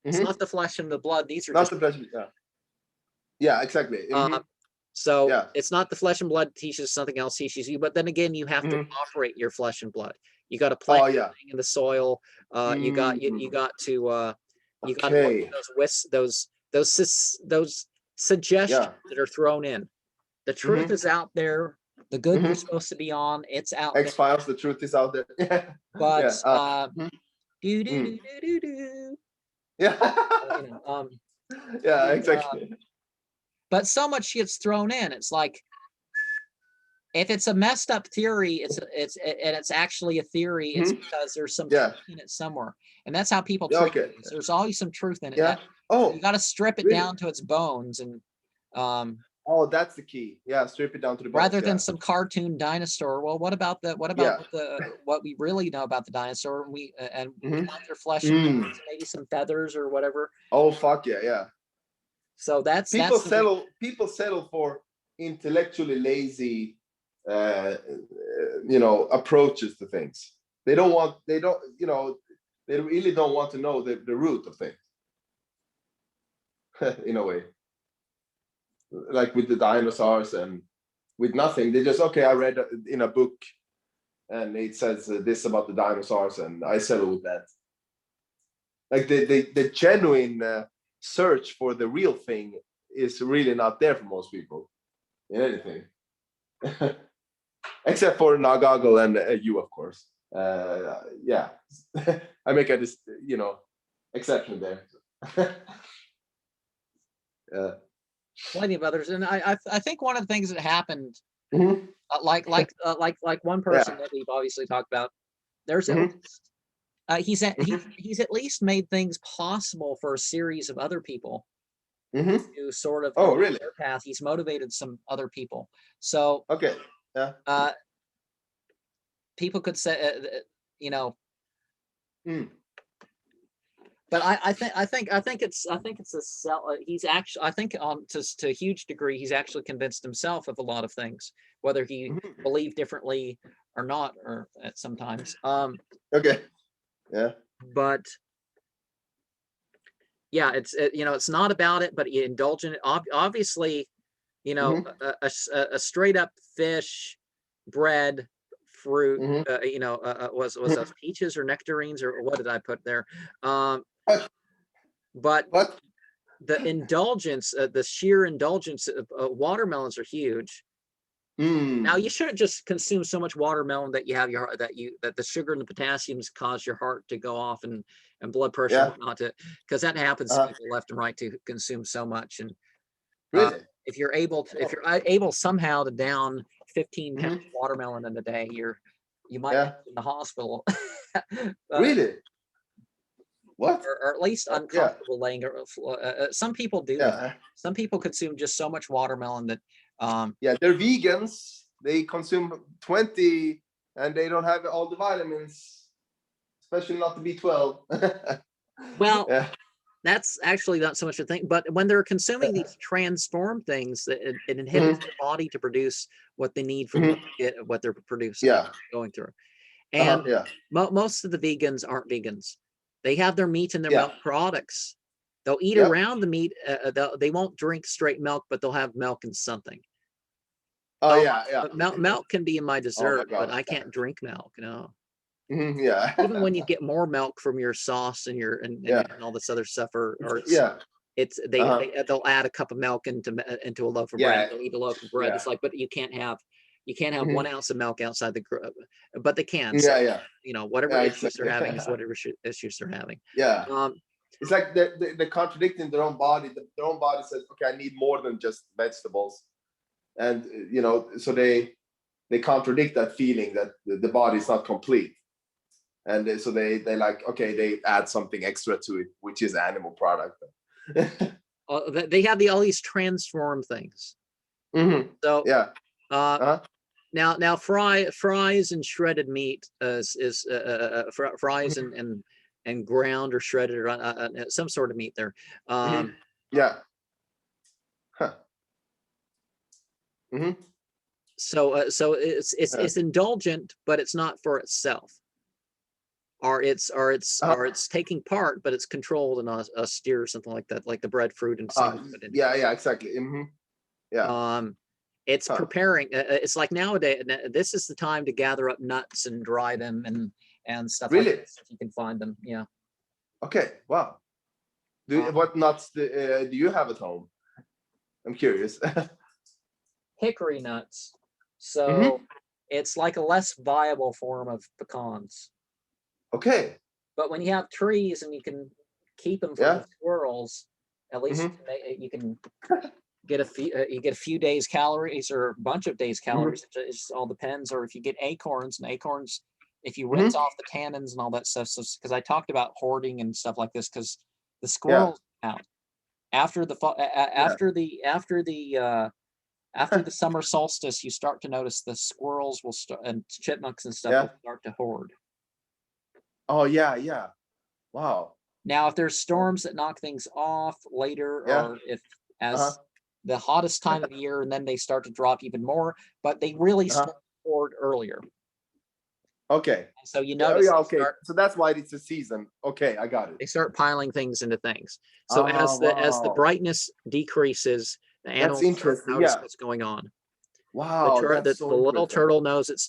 It's not the flesh and the blood. These are
not
just
the flesh. Yeah, exactly.
So it's not the flesh and blood teaches something else teaches you, but then again, you have to operate your flesh and blood. You got to plant in the soil. You got to those suggestions that are thrown in. The truth is out there. The good you're supposed to be on, it's out there.
X-Files, the truth is out there.
But
yeah, exactly.
But so much gets thrown in. It's like if it's a messed up theory, it's actually a theory. It's because there's some truth in it somewhere, and that's how people treat it. There's always some truth in it.
Yeah.
You got to strip it down to its bones, and
that's the key. Yeah, strip it down to the bones.
Rather than some cartoon dinosaur. Well, what about what we really know about the dinosaur? We want their flesh and bones, maybe some feathers or whatever.
Oh fuck yeah.
So
people settle for intellectually lazy approaches to things. They really don't want to know the root of things. In a way. Like with the dinosaurs and with nothing, they just I read in a book and it says this about the dinosaurs and I settle with that. Like the genuine search for the real thing is really not there for most people in anything. Except for Nagagel and you, of course. I make a exception there.
Plenty of others, and I think one of the things that happened, like one person that we've obviously talked about, there's he's at least made things possible for a series of other people to sort of their path. He's motivated some other people, so people could say But I think it's a sell. He's actually, I think to a huge degree he's actually convinced himself of a lot of things, whether he believed differently or not, or at sometimes. But yeah, it's not about it, but you indulge in it. Obviously, you know, a straight up fish, bread, fruit, you know, was those peaches or nectarines, or what did I put there? But
What?
the indulgence, the sheer indulgence of watermelons are huge. Now you shouldn't just consume so much watermelon that you have your that the sugar and the potassiums cause your heart to go off and blood pressure not to, because that happens to people left and right to consume so much. And
Really?
if you're able somehow to down 15 pounds of watermelon in a day, you might end up in the hospital.
Really? What?
Or at least uncomfortable laying. Some people do. Some people consume just so much watermelon that.
They're vegans. They consume 20, and they don't have all the vitamins, especially not the B12.
Well, that's actually not so much a thing. But when they're consuming these transformed things, it inhibits the body to produce what they need from what they're producing, going through. And most of the vegans aren't vegans. They have their meat and their milk products. They'll eat around the meat. They won't drink straight milk, but they'll have milk and something. Milk can be in my dessert, but I can't drink milk. No. Even when you get more milk from your sauce and your and all this other stuff, they'll add a cup of milk into a loaf of bread. They'll eat a loaf of bread. It's like, but you can't have 1 ounce of milk outside the group, but they can. So, you know, whatever issues they're having is whatever issues they're having.
It's like they're contradicting their own body. Their own body says, okay, I need more than just vegetables. And, you know, so they contradict that feeling that the body is not complete. And so they like, okay, they add something extra to it, which is animal product.
They have all these transformed things. So, now fries and shredded meat fries and ground or shredded or some sort of meat there. So it's indulgent, but it's not for itself. Or it's taking part, but it's controlled and austere or something like that, like the breadfruit and
exactly.
It's preparing. It's like nowadays. This is the time to gather up nuts and dry them and stuff like this if you can find them. Yeah.
Okay. Wow. What nuts do you have at home? I'm curious.
Hickory nuts. So it's like a less viable form of pecans.
Okay.
But when you have trees and you can keep them from the squirrels, at least you can get a few days calories or a bunch of days calories. It just all depends. Or if you get acorns, if you rinse off the tannins and all that stuff. So because I talked about hoarding and stuff like this, because the squirrels out after the summer solstice, you start to notice the squirrels will start, and chipmunks and stuff will start to hoard.
Oh yeah. Wow.
Now, if there's storms that knock things off later, or if the hottest time of the year, and then they start to drop even more, but they really start to hoard earlier.
Okay.
So you notice.
So that's why it's a season. Okay, I got it.
They start piling things into things. So as the brightness decreases, the animals notice what's going on.
Wow.
The little turtle knows its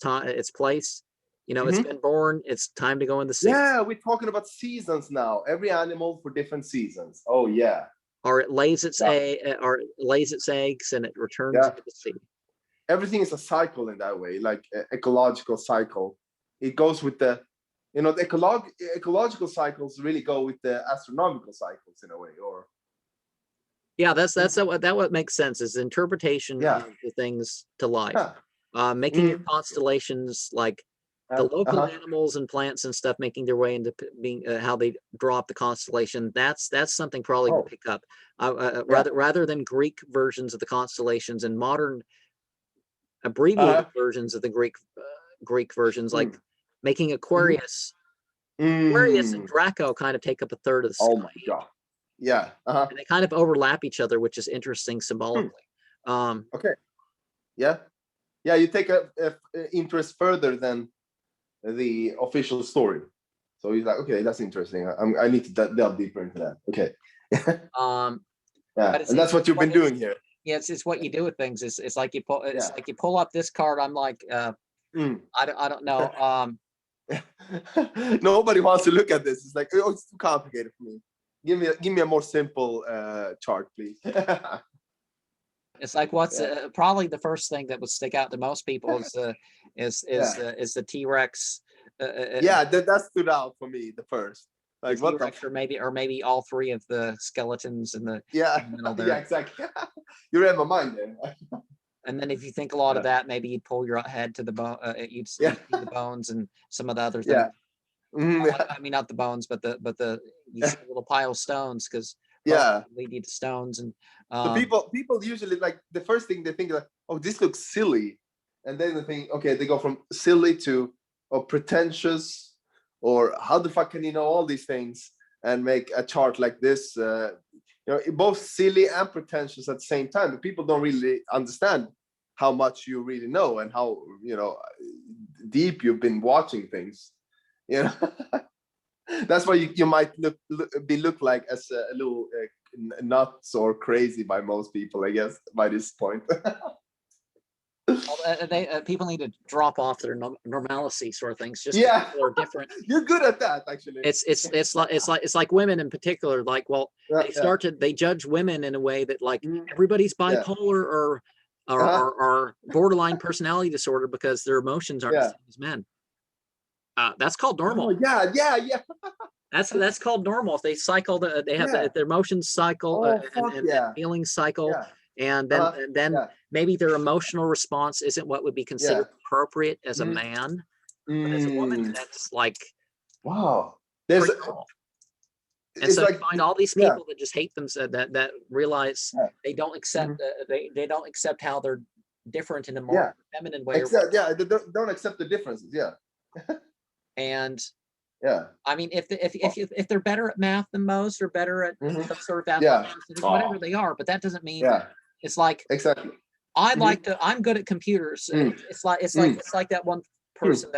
place. You know, it's been born. It's time to go in the sea.
Yeah, we're talking about seasons now. Every animal for different seasons. Oh yeah.
Or it lays its eggs and it returns to the sea.
Everything is a cycle in that way, like ecological cycle. It goes with the ecological cycles really go with the astronomical cycles in a way, or.
Yeah, what makes sense is interpretation of the things to life. Making your constellations like. The local animals and plants and stuff making their way into being how they draw up the constellation. That's something probably to pick up. Rather than Greek versions of the constellations and modern abbreviated versions of the Greek versions, like making Aquarius. Aquarius and Draco kind of take up a third of the sky.
Oh my god! Yeah.
And they kind of overlap each other, which is interesting symbolically.
Okay. Yeah. You take a interest further than the official story, so he's like, okay, that's interesting. I need to delve deeper into that. Okay. And that's what you've been doing here.
Yeah, it's what you do with things. It's like you pull. It's
Yeah.
like you pull up this card. I'm like, I don't know.
Nobody wants to look at this. It's like, oh, it's too complicated for me. Give me a more simple chart, please.
It's like what's probably the first thing that would stick out to most people is the T-Rex.
Yeah, that stood out for me the first. Like what the
or maybe all three of the skeletons in the
yeah
middle there.
yeah, exactly. You read my mind there.
And then if you think a lot of that, maybe you'd pull your head to the bone. You'd see the bones and some of the other things.
Yeah.
I mean, not the bones, but you see a little pile of stones because lead you to stones. And
so people usually, like, the first thing they think, like, oh, this looks silly, and then they think, okay, they go from silly to pretentious, or how the fuck can you know all these things and make a chart like this? Both silly and pretentious at the same time. But people don't really understand how much you really know and how deep you've been watching things. That's why you might look like as a little nuts or crazy by most people, I guess, by this point.
People need to drop off their normalcy sort of things. Just people are different.
You're good at that, actually.
It's like women in particular. Like, well, they judge women in a way that like everybody's bipolar or borderline personality disorder because their emotions aren't the same as men. That's called normal.
Oh, yeah.
That's called normal. If they cycle, they have their emotions cycle and feelings cycle. And then maybe their emotional response isn't what would be considered appropriate as a man, but as a woman, that's like
wow.
And so you find all these people that just hate them, that realize they don't accept they don't accept how they're different in a more feminine way.
They don't accept the differences.
And I mean, if they're better at math than most, or better at some sort of athletics, whatever they are, but that doesn't mean it's like
exactly.
I'm good at computers. It's like that one person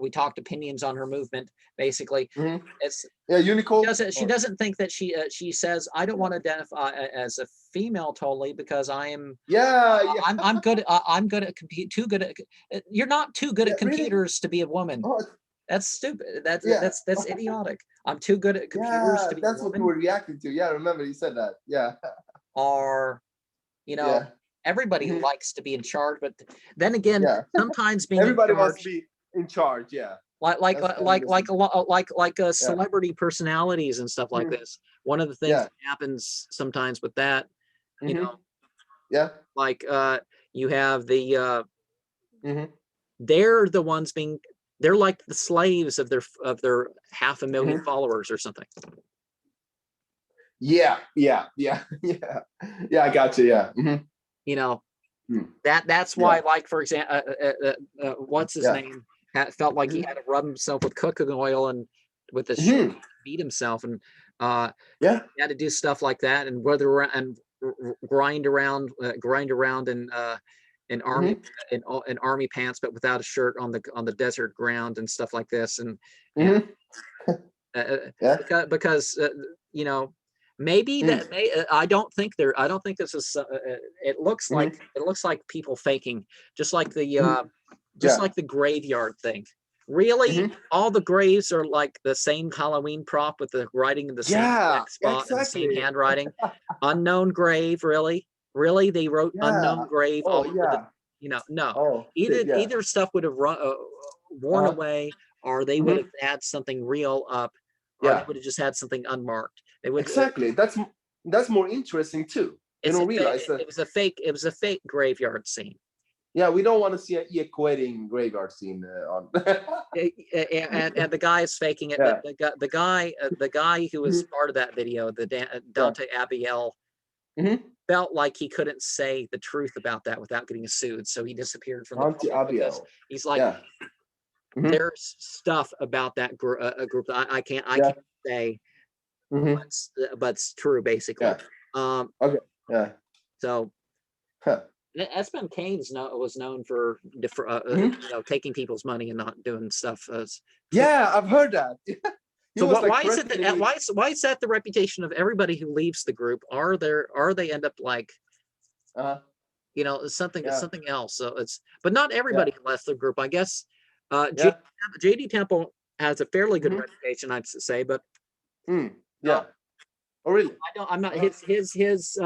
we talked opinions on her movement. Basically, it's
Unicode.
She doesn't think that she says, I don't want to identify as a female totally because I am. I'm good. I'm good at too good at. You're not too good at computers to be a woman. That's stupid. That's idiotic. I'm too good at computers to be a woman.
That's what you were reacting to. Yeah, I remember you said that. Yeah.
Or, everybody likes to be in charge, but then again, sometimes being
everybody wants to be in charge. Yeah.
Like celebrity personalities and stuff like this. One of the things that happens sometimes with that, like you have the they're the ones they're like the slaves of their 500,000 followers or something.
Yeah, I got you.
That's why, like, for example, what's his name felt like he had to rub himself with cooking oil and with the shit, beat himself, and he had to do stuff like that, and grind around in army pants, but without a shirt on the desert ground and stuff like this, and because maybe that I don't think this is it looks like people faking, just like the like the graveyard thing. Really, all the graves are like the same Halloween prop with the writing in the same spot and the same handwriting. Unknown grave, really, they wrote unknown grave all over no. Either stuff would have worn away, or they would have had something real up, or they would have just had something unmarked. They would
That's more interesting too.
It was a fake graveyard scene.
Yeah, we don't want to see an equating graveyard scene on.
and the guy is faking it. But the guy who was part of that video, the Dante Abiel, felt like he couldn't say the truth about that without getting sued, so he disappeared from the public. He's like, there's stuff about that group that I can't say, but it's true, basically. So. Espen Keynes was known for taking people's money and not doing stuff.
I've heard that. He
So
was like
why is it
threatening
that
me.
why is that the reputation of everybody who leaves the group? Are they end up like,
Uh-huh.
something
Yeah.
something else? So but not everybody who left the group, I guess.
Yeah.
JD Temple has a fairly good
Mhm.
reputation, I'd say, but
Yeah. Oh, really?
I'm not
Uh-huh.
his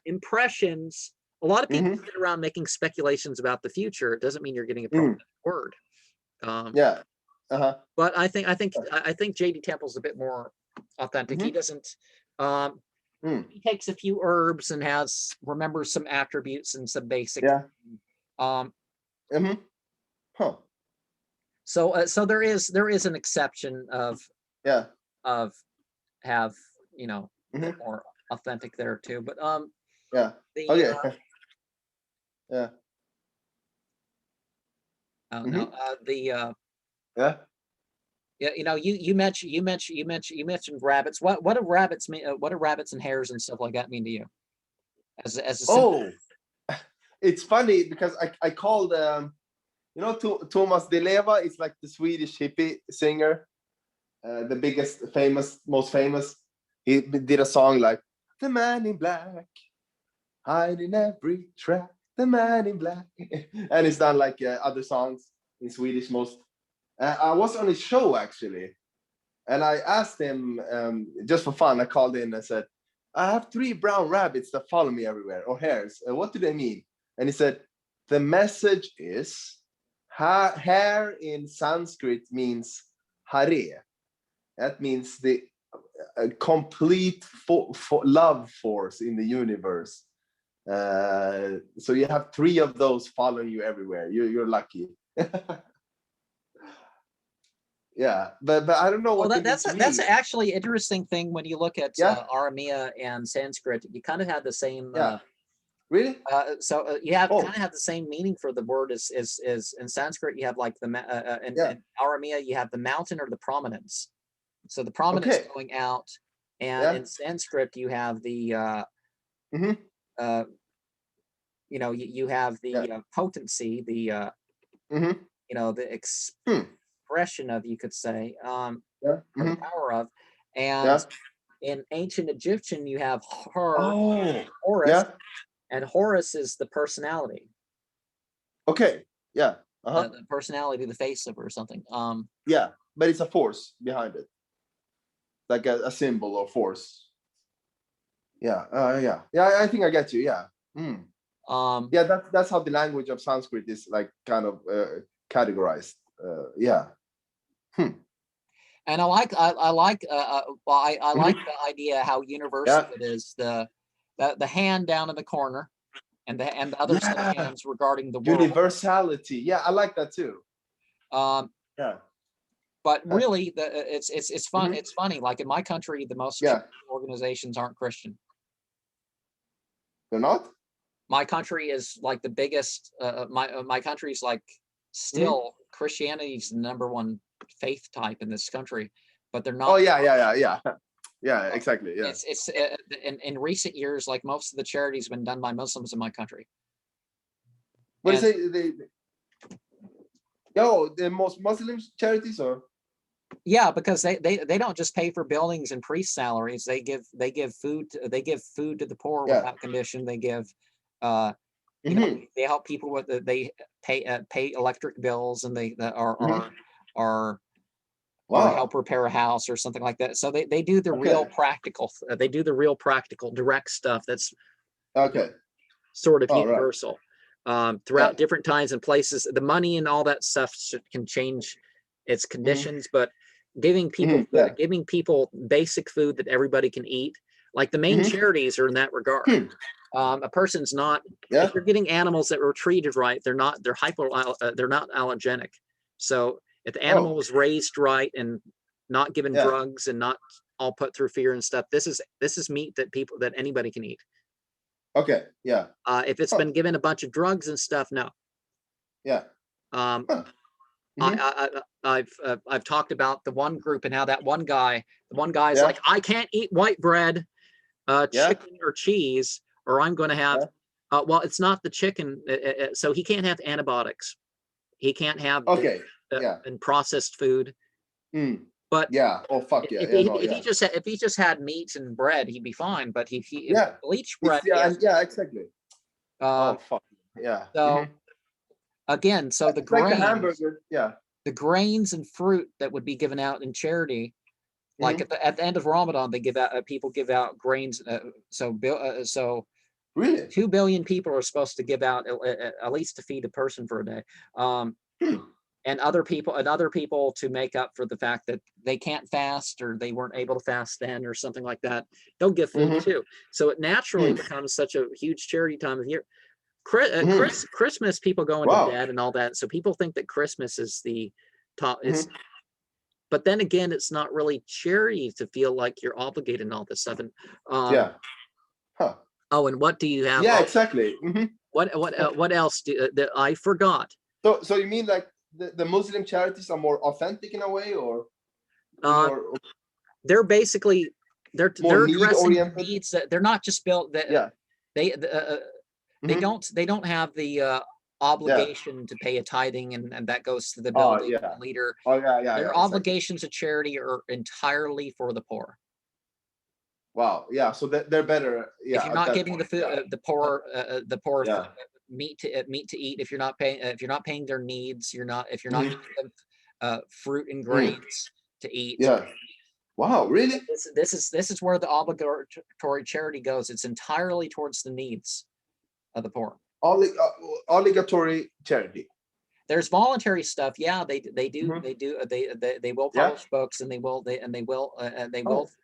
impressions. A lot of people
Mhm.
sit around making speculations about the future. It doesn't mean you're getting a
Mm.
prophetic word.
Yeah. Uh-huh.
But I think JD Temple's a bit more authentic. He
Mhm.
doesn't.
Mm.
He takes a few herbs and remembers some attributes and some basic.
Yeah.
Um,
Mhm. Huh.
so there is an exception
Yeah.
of have a
Mhm.
bit more authentic there too. But
Yeah.
the
Okay. Yeah.
I don't
Mhm.
know
Yeah.
yeah, you mentioned rabbits. What do rabbits mean? What do rabbits and hares and stuff like that mean to you? As a symbol?
Oh, it's funny because I called Thomas Di Leva is like the Swedish hippie singer, the most famous. He did a song like "The Man in Black, hiding every track." The Man in Black, and he's done like other songs in Swedish most. I was on his show actually, and I asked him just for fun. I called in and said, "I have 3 brown rabbits that follow me everywhere, or hares. What do they mean?" And he said, "The message is hare in Sanskrit means hare. That means the complete love force in the universe. So you have 3 of those following you everywhere. You're lucky." Yeah, but I don't know
Well,
what they mean to
that's
me.
actually an interesting thing when you look at
Yeah.
Aramea and Sanskrit. You kind of have the same.
Yeah. Really?
You have
Oh.
kind of have the same meaning for the word as in Sanskrit. You have like
Yeah.
in Aramea you have the mountain or the prominence. So the prominence
Okay.
going out, and
Yeah.
in Sanskrit you have the
Mhm.
you have the
Yeah.
potency, the
Mhm.
the
Hmm.
expression of, you could say,
Yeah.
or the
Mhm.
power of, and
Yeah.
in ancient Egyptian you have
Oh.
Horus,
Yeah.
and Horus is the personality,
Okay. Yeah. Uh-huh.
the personality, the face of her or something.
Yeah. But it's a force behind it, like a symbol or force. Yeah. Yeah. Yeah. I think I get you. Yeah. Mm. Yeah. That's how the language of Sanskrit is like kind of categorized. Yeah. Hmm.
And I like the idea how universal
Yeah.
it is, the hand down in the corner, and the other set of
Yeah.
hands regarding the world.
Universality. Yeah, I like that too. Yeah.
But really, it's fun.
Mhm.
It's funny. Like in my country, the most
Yeah.
organizations aren't Christian.
They're not?
My country is like the biggest. My country's like still Christianity's the #1 faith type in this country, but they're not.
Oh yeah. Yeah, exactly. Yeah.
It's in recent years, like most of the charities have been done by Muslims in my country.
What is it? The most Muslim charities, or?
Yeah, because they don't just pay for buildings and priest salaries. They give food. They give food to the poor without condition. They give, they help people with they pay electric bills, and they are or help repair a house or something like that. So they do the real practical. They do the real practical, direct stuff. That's sort of universal. Throughout different times and places, the money and all that stuff can change its conditions, but giving people basic food that everybody can eat, like the main charities are in that regard. A person's not, if you're getting animals that were treated right, they're not allergenic. So if the animal was raised right and not given drugs and not all put through fear and stuff, this is meat that anybody can eat.
Okay. Yeah.
If it's been given a bunch of drugs and stuff, no.
Yeah.
I've talked about the one group and how that one guy, is like, I can't eat white bread, chicken or cheese, or I'm going to have. Well, it's not the chicken, so he can't have antibiotics. He can't have and processed food. But
Yeah. Oh fuck yeah.
if
Yeah.
he,
No.
if
Yeah.
he just had, if he just had meat and bread, he'd be fine. But if
Yeah.
bleach
It's,
bread, he
yeah.
has.
And yeah. Exactly. Oh
Um,
fuck. Yeah.
so again, so
It's like the hamburger. Yeah.
the grains and fruit that would be given out in charity, like at the end of Ramadan, they give out people give out grains. So
Really?
2 billion people are supposed to give out at least to feed a person for a day. And other people to make up for the fact that they can't fast or they weren't able to fast then or something like that. They'll give food too. So it naturally becomes such a huge charity time of year. Christmas, people go into debt and all that. So people think that Christmas is the top. But then again, it's not really charity to feel like you're obligated and all this stuff. And
Yeah. Huh.
oh, and what do you have?
Yeah. Exactly.
What else that I forgot?
So you mean like the Muslim charities are more authentic in a way, or
they're basically they're
need
addressing
oriented?
needs that they're not just built that
Yeah.
they don't have the obligation to pay a tithing and that goes to the
Oh
building
yeah.
leader.
Oh yeah. Yeah.
Their
Yeah, exactly.
obligations to charity are entirely for the poor.
Wow. Yeah. So they're better. Yeah.
If you're not giving the food, the poor
Yeah.
meat to eat, if you're not paying their needs, if you're not giving them fruit and grains to eat.
Yeah. Wow. Really?
This is where the obligatory charity goes. It's entirely towards the needs of the poor.
Obligatory charity.
There's voluntary stuff. Yeah, they will publish books and they will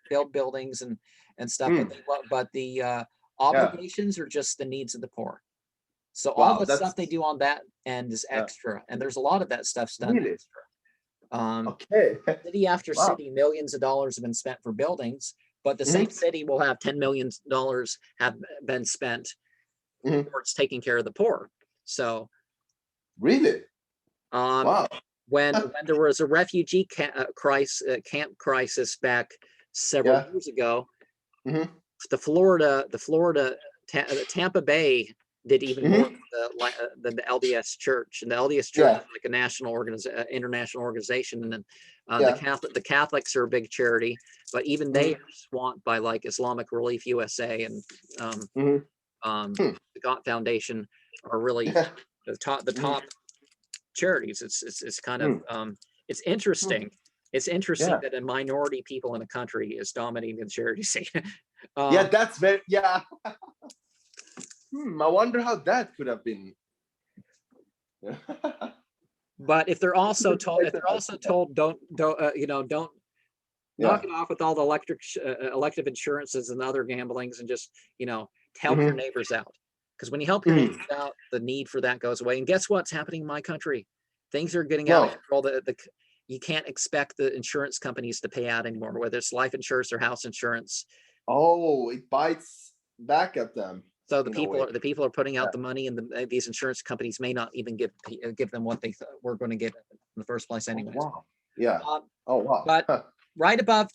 build buildings and stuff. But the obligations are just the needs of the poor. So all the stuff they do on that end is extra, and there's a lot of that stuff's done extra.
Okay.
City after city, millions of dollars have been spent for buildings, but the same city will have $10 million have been spent towards taking care of the poor. So
really, wow.
When there was a refugee camp crisis back several years ago, the Tampa Bay did even more than the LDS Church, and the LDS Church is like a national international organization, and then the Catholics are a big charity, but even they are swamped by like Islamic Relief USA and the God Foundation are really the top charities. It's kind of it's interesting. It's interesting that a minority people in a country is dominating the charity scene.
Yeah, that's very I wonder how that could have been.
But if they're also told don't knock it off with all the elective insurances and other gamblings and just help your neighbors out, because when you help your neighbors out, the need for that goes away. And guess what's happening in my country? Things are getting out of control. You can't expect the insurance companies to pay out anymore, whether it's life insurance or house insurance.
Oh, it bites back at them.
So the people are putting out the money, and these insurance companies may not even give them what they were going to give in the first place anyway.
Oh, wow. Yeah. Oh wow.
But right above,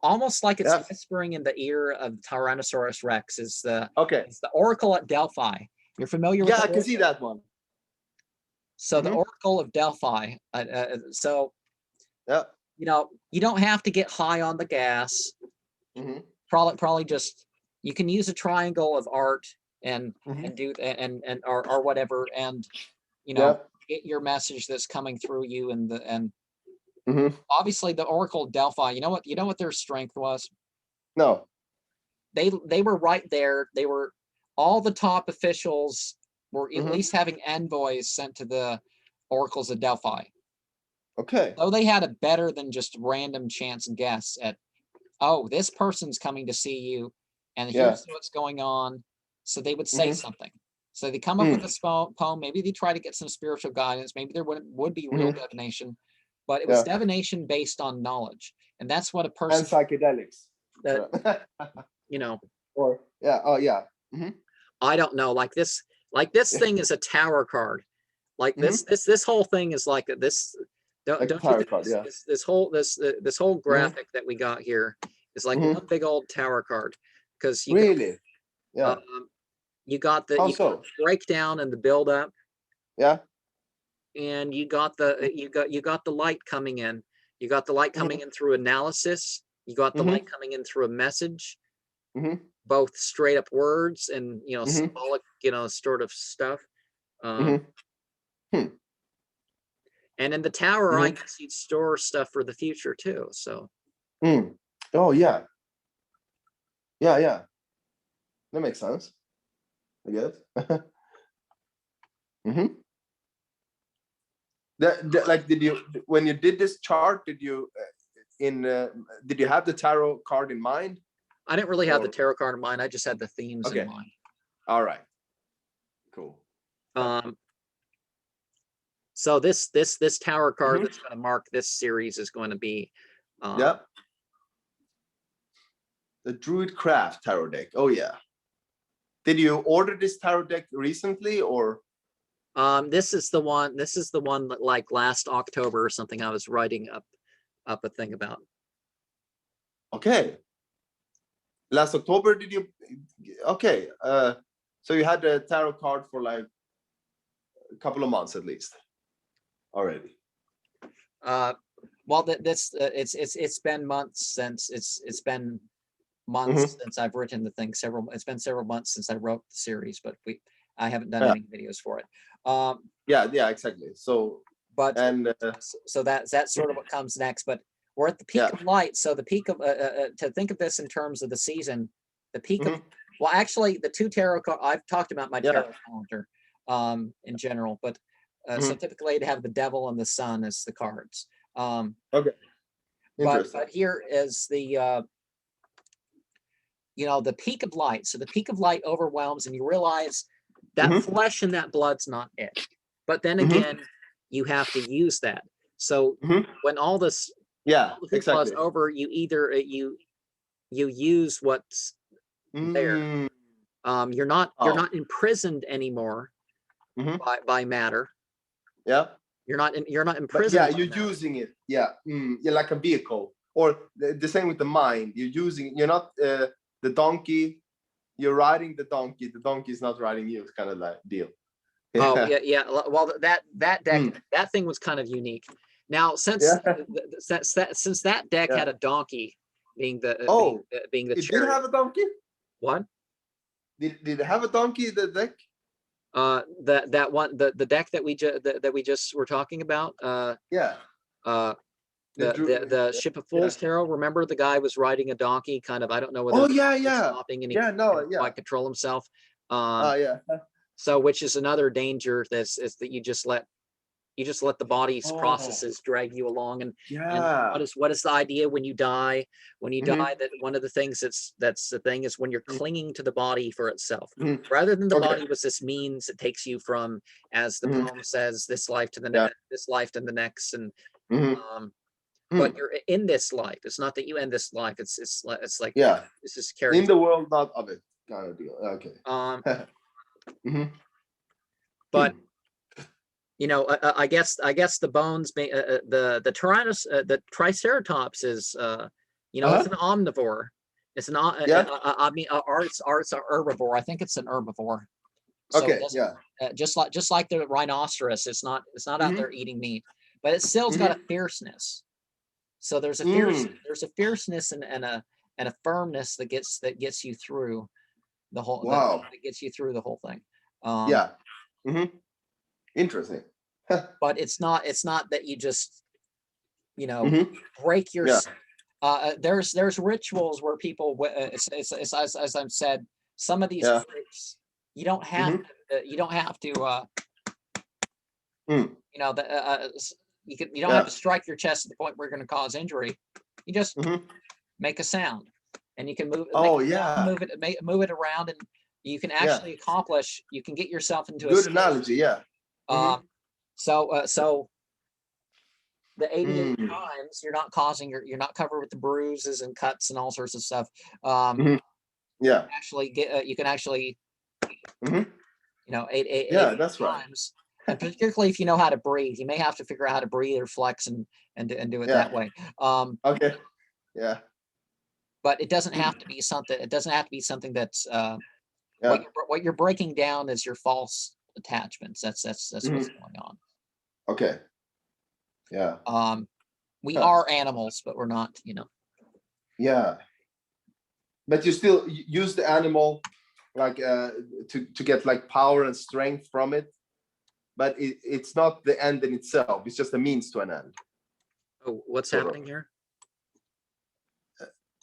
almost like it's whispering in the ear of Tyrannosaurus Rex is the Oracle at Delphi. You're familiar with?
Yeah, I can see that one.
So the Oracle of Delphi. You don't have to get high on the gas. Probably just. You can use a triangle of art and do or whatever, and get your message that's coming through you and obviously the Oracle of Delphi. You know what their strength was?
No.
They were right there. They were all the top officials were at least having envoys sent to the oracles of Delphi.
Okay.
So they had a better than just random chance guess at, this person's coming to see you. And here's what's going on. So they would say something. So they come up with a poem. Maybe they try to get some spiritual guidance. Maybe there would be real divination, but it was divination based on knowledge. And that's what a person.
And psychedelics.
I don't know. Like this thing is a tower card. Like this whole thing is like this. Don't you think this whole graphic that we got here is like one big old tower card. Because you got the breakdown and the build up, and you got the light coming in. You got the light coming in through analysis. You got the
Mhm.
light coming in through a message,
Mhm.
both straight up words and,
Mhm.
symbolic, sort of stuff.
Mhm. Hmm.
And in the tower, I
Mhm.
guess you'd store stuff for the future too. So
Mm. Oh yeah. Yeah, yeah. That makes sense, I guess. Mm-hmm. Like, did you, when you did this chart, did you did you have the tarot card in mind?
I didn't really have the
Or
tarot card in mind. I just had the themes in
okay,
mind.
all right, cool.
So this tower card
Mhm.
that's going to mark this series is going to be
Yeah, the Druid Craft tarot deck. Oh yeah. Did you order this tarot deck recently, or?
this is the one that, like, last October or something, I was writing up a thing about.
Okay. Last October, did you? Okay. So you had the tarot card for like a couple of months at least already.
Well, it's been months since since I've written the thing. It's been several months since I wrote the series, but I haven't done any videos for it.
Yeah, exactly. So,
but
and
so that's sort of what comes next. But we're at the peak of light. So the peak of to think of this in terms of the season, the peak of, well, actually, the two tarot cards, I've talked about my tarot calendar in general, but so typically I'd have the devil and the sun as the cards.
okay.
But here is the the peak of light. So the peak of light overwhelms, and you realize that flesh and that blood's not it. But then again, you have to use that. So when all this exactly over, you either you use what's there. You're not imprisoned anymore by matter.
Yeah.
You're not imprisoned.
But yeah, you're using it. Yeah. Yeah, like a vehicle. Or the same with the mind. You're using. You're not the donkey. You're riding the donkey. The donkey is not riding you. It's kind of like deal.
Yeah. Oh yeah. Well, that deck, that thing was kind of unique. Now, since that deck had a donkey being the being the
it
chariot.
did have a donkey.
What?
Did it have a donkey? The deck.
That one, the deck that we just were talking about. The Ship of Fools tarot. Remember, the guy was riding a donkey, kind of. I don't know whether stopping, and he couldn't quite control himself. So, which is another danger, is that you just let the body's processes drag you along. And what is the idea when you die? When you die, that one of the things that's the thing is when you're clinging to the body for itself, rather than the body was this means that takes you from, as the poem says, this life to the next, this life to the next, and but you're in this life. It's not that you end this life. It's like this is carrying
in the world, not of it, kind of deal. Okay.
But I guess the bones, the Triceratops is it's an omnivore. It's an art's a herbivore. I think it's an herbivore. So just like the rhinoceros, it's not out there eating meat, but it still's got a fierceness. So there's a fierceness and a firmness that gets you through the whole. That gets you through the whole thing.
Interesting.
But it's not that you just break your. There's rituals where people, as I've said, some of these groups, you don't have to you don't have to strike your chest to the point where you're going to cause injury. You just make a sound, and you can move move it around, and you can actually accomplish. You can get yourself into a
good analogy.
So the 88 times you're not you're not covered with the bruises and cuts and all sorts of stuff. Actually you can actually 8
that's
times. And particularly if you know how to breathe, you may have to figure out how to breathe or flex and do it that way. But it doesn't have to be something. It doesn't have to be something that's what you're breaking down is your false attachments. That's what's going on. We
Huh.
are animals, but we're not, you know.
Yeah. But you still use the animal like to get like power and strength from it. But it's not the end in itself. It's just a means to an end.
Oh, what's
Sort of.
happening here?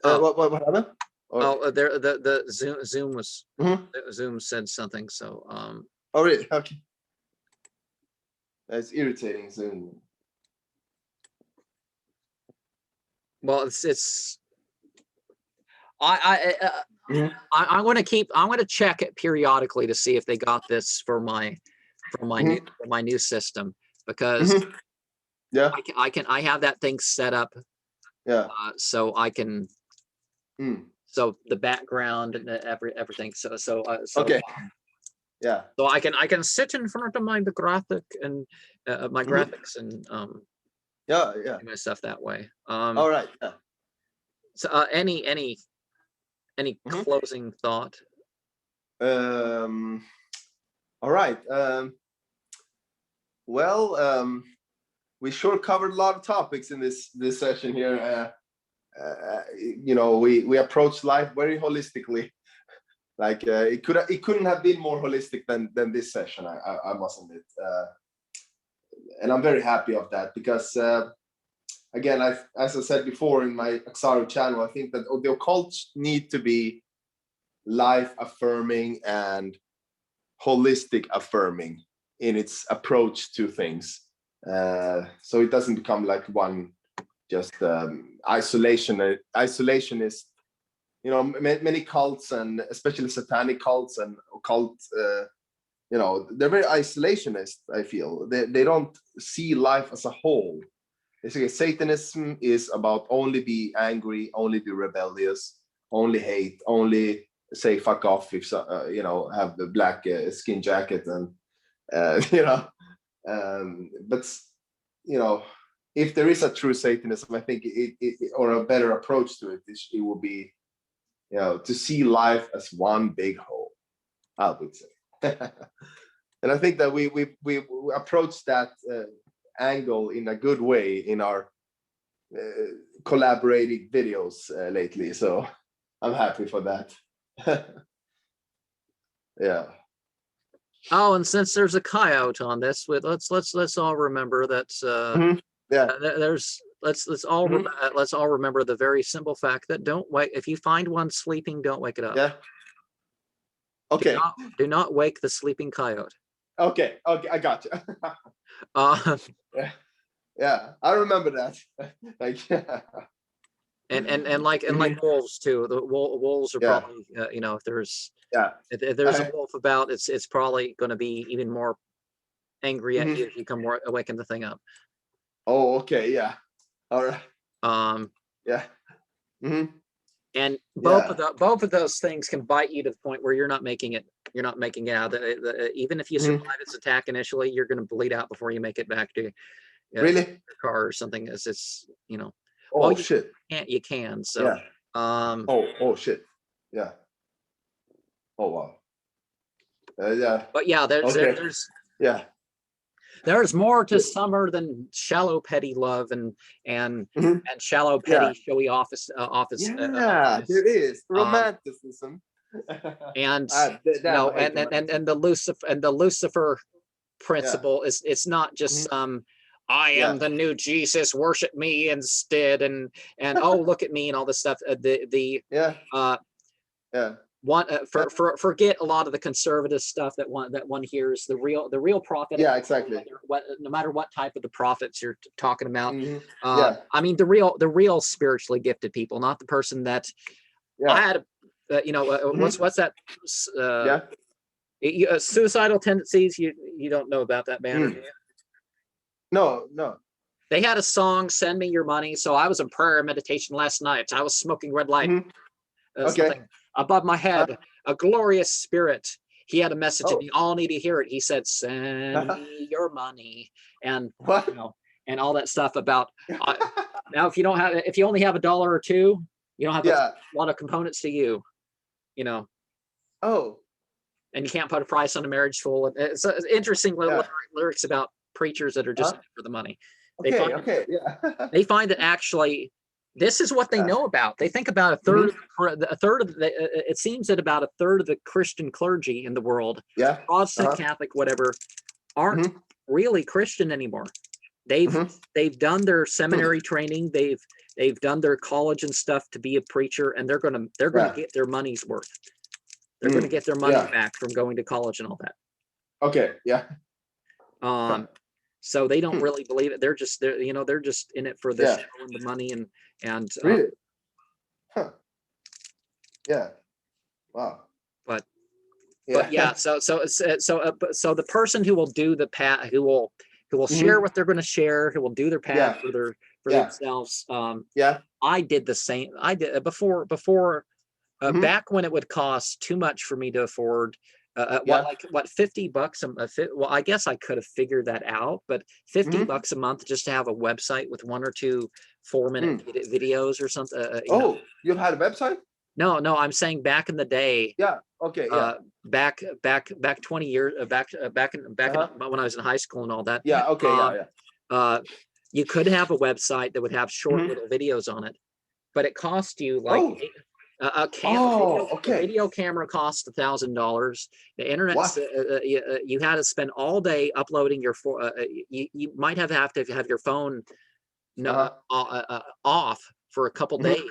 Oh.
What happened? Or,
There the Zoom was
Mhm.
Zoom said something. So
Oh, really? Okay. It's irritating. Zoom.
well, it's I'm going to check it periodically to see if they got this for my new system, because
Mhm. Yeah.
I have that thing set up
Yeah.
so I can
Mm.
so the background and everything so
Okay. Yeah.
so I can sit in front of my graphic and my
Mhm.
graphics and
Yeah.
do my stuff that way.
All right. Yeah.
So any
Mhm.
closing thought?
All right. Well, we sure covered a lot of topics in this session here. You know, we approached life very holistically. Like it couldn't have been more holistic than this session. I must admit, and I'm very happy of that, because again, as I said before in my Axaru channel, I think that the occult need to be life affirming and holistic affirming in its approach to things, so it doesn't become like one just isolationist. You know, many cults, and especially satanic cults and occult, you know, they're very isolationist. I feel they don't see life as a whole. They say Satanism is about only be angry, only be rebellious, only hate, only say fuck off if you know, have the black skin jacket, and you know, but you know, if there is a true Satanism, I think it or a better approach to it, it will be, you know, to see life as one big whole, I would say. And I think that we approach that angle in a good way in our collaborating videos lately, so I'm happy for that. Yeah.
Oh, and since there's a coyote on this, let's all remember that
Yeah.
let's all remember the very simple fact that don't wake, if you find one sleeping, don't wake it up.
Yeah. Okay.
Do not wake the sleeping coyote.
Okay. I got you. Yeah. Yeah, I remember that. Like,
and like wolves too. The wolves are probably you know, if there's a wolf about, it's probably going to be even more angry at you if you come waking the thing up.
Oh, okay, yeah. All right. Yeah.
And both of those things can bite you to the point where you're not making it out. Even if you survive its attack initially, you're going to bleed out before you make it back to
Really?
your car or something. It's you know.
Oh, shit.
You can. So.
Yeah.
Oh
shit. Yeah. Oh wow. Yeah.
But yeah, there's
yeah.
There's more to summer than shallow petty love and shallow petty showy office.
Yeah, there is romanticism.
And you know, and the Lucifer principle is, it's not just some I am the new Jesus, worship me instead, and oh, look at me and all this stuff. Forget a lot of the conservative stuff that one hears. The real prophet.
Yeah, exactly.
No matter what type of the prophets you're talking about. I mean the real spiritually gifted people, not the person that I had. You know, what's that? Suicidal tendencies. You don't know about that band, do you?
No.
They had a song, "Send Me Your Money." So I was in prayer and meditation last night. I was smoking red light. Something above my head, a glorious spirit. He had a message, and you all need to hear it. He said, "Send me your money," and you know, and all that stuff about. Now, if you only have $1 or $2, you don't have a lot of components to you. You know.
Oh.
And you can't put a price on a marriage fool. It's interesting lyrics about preachers that are just for the money. They
Okay,
find,
okay, yeah.
they find that actually this is what they
Yeah.
know about. They think about it seems that about a third of the Christian clergy in the world,
Yeah.
Protestant, Catholic, whatever, aren't really Christian anymore. They've done their seminary training, they've done their college and stuff to be a preacher, and they're gonna get their money's worth. They're gonna get their money back from going to college and all that.
Okay, yeah.
So they don't really believe it. They're just in it for the show and the money and
Really? Huh. Yeah. Wow.
But yeah, so the person who will do the path, who will share what they're going to share, who will do their path for themselves. I did the same. I did before back when it would cost too much for me to afford. What $50 well, I guess I could have figured that out, but $50 a month just to have a website with 1 or 2 4-minute videos or something.
You've had a website?
No, I'm saying back in the day.
Yeah. Okay. Yeah.
Back 20 years back when I was in high school and all that.
Yeah. Okay.
You could have a website that would have short little videos on it, but it cost you like video camera cost $1,000. The internet, you had to spend all day uploading your you might have to have your phone off for a couple days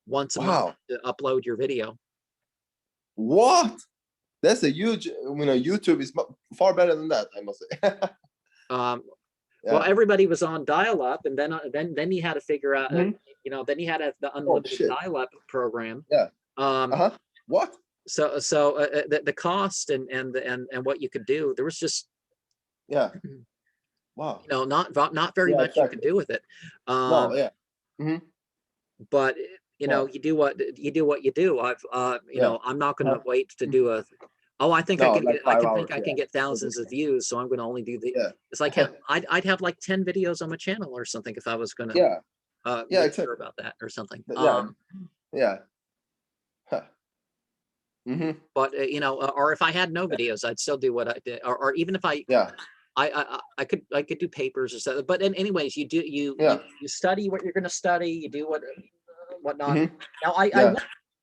once a month to upload your video.
What? That's a huge, YouTube is far better than that, I must say.
Well, everybody was on dial-up, and then you had to figure out, then you had the unlimited dial-up program.
Yeah. What?
So the cost and what you could do, there was just
wow.
Not very much you could do with it. But you do what you do. I'm not going to wait to do a. I think I can get thousands of views, so I'm going to only do the. It's like I'd have like 10 videos on my channel or something if I was going to. Sure about that or something. But or if I had no videos, I'd still do what I did, or even if I could do papers or something. But anyways, you study what you're going to study. You do whatnot. Now I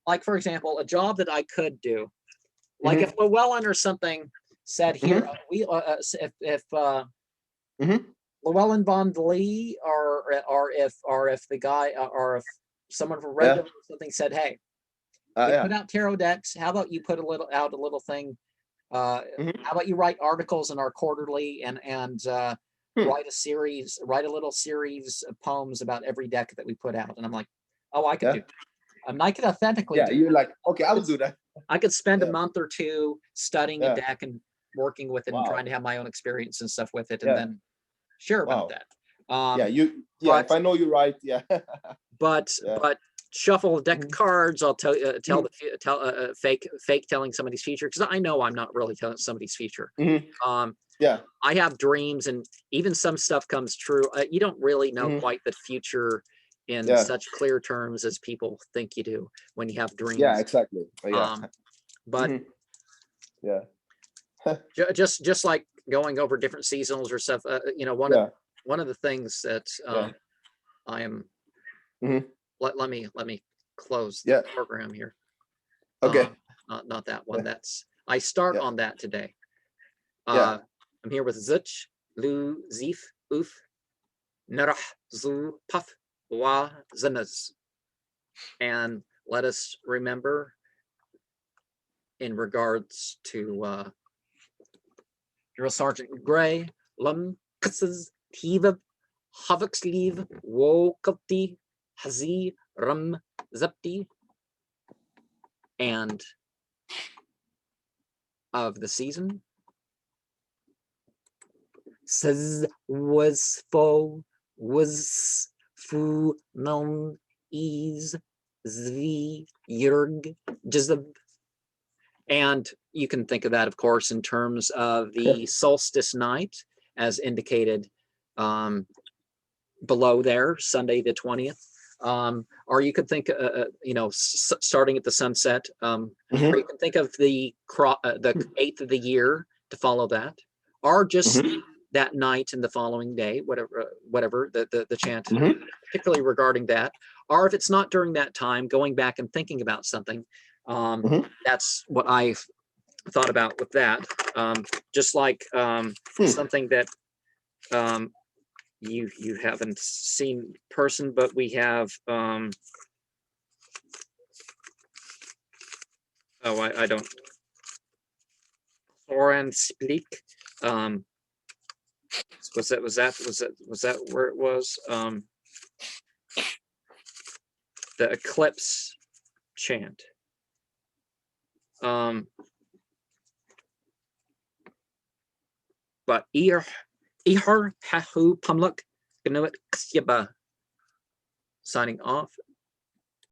like, for example, a job that I could do. Like if Llewellyn or something said here, if Llewellyn von Lee or if the guy or if someone from Red or something said, hey, put out tarot decks. How about you put a little thing? How about you write articles in our quarterly and write a little series of poems about every deck that we put out? And I'm like, oh, I could do. I could authentically.
Yeah, you're like, okay, I'll do that.
I could spend a month or 2 studying a deck and working with it and trying to have my own experience and stuff with it, and then share about that.
If I know you're right,
but shuffle a deck of cards. I'll tell fake telling somebody's future, because I know I'm not really telling somebody's future. I have dreams, and even some stuff comes true. You don't really know quite the future in such clear terms as people think you do when you have dreams.
Yeah, exactly.
But just like going over different seasonals or stuff, one of the things that I am. Let me close the program here.
Okay.
Not that one. That's I start on that today. I'm here with Zuch, Lu, Zif, Uf, Nerah, Zu, Puff, Wa, Zinaz. And let us remember in regards to Drill Sergeant Gray, Lum, Kutzes, Tiva, Havok Sleeve, Wokulti, Hazi, Rum, Zepti, and of the season. Says was fo was fu non is zvi yurg jizab. And you can think of that, of course, in terms of the solstice night, as indicated below there, Sunday the 20th. Or you could think, starting at the sunset. Or you can think of the 8th of the year to follow that, or just that night and the following day, whatever the chant,
Mhm.
particularly regarding that, or if it's not during that time, going back and thinking about something. That's what I've thought about with that. Just like something that you haven't seen in person, but we have. I don't. Thoran Speak. Was that where it was? The eclipse chant. But Ihar Hahu Pumluk Gnuit Ksiba signing off.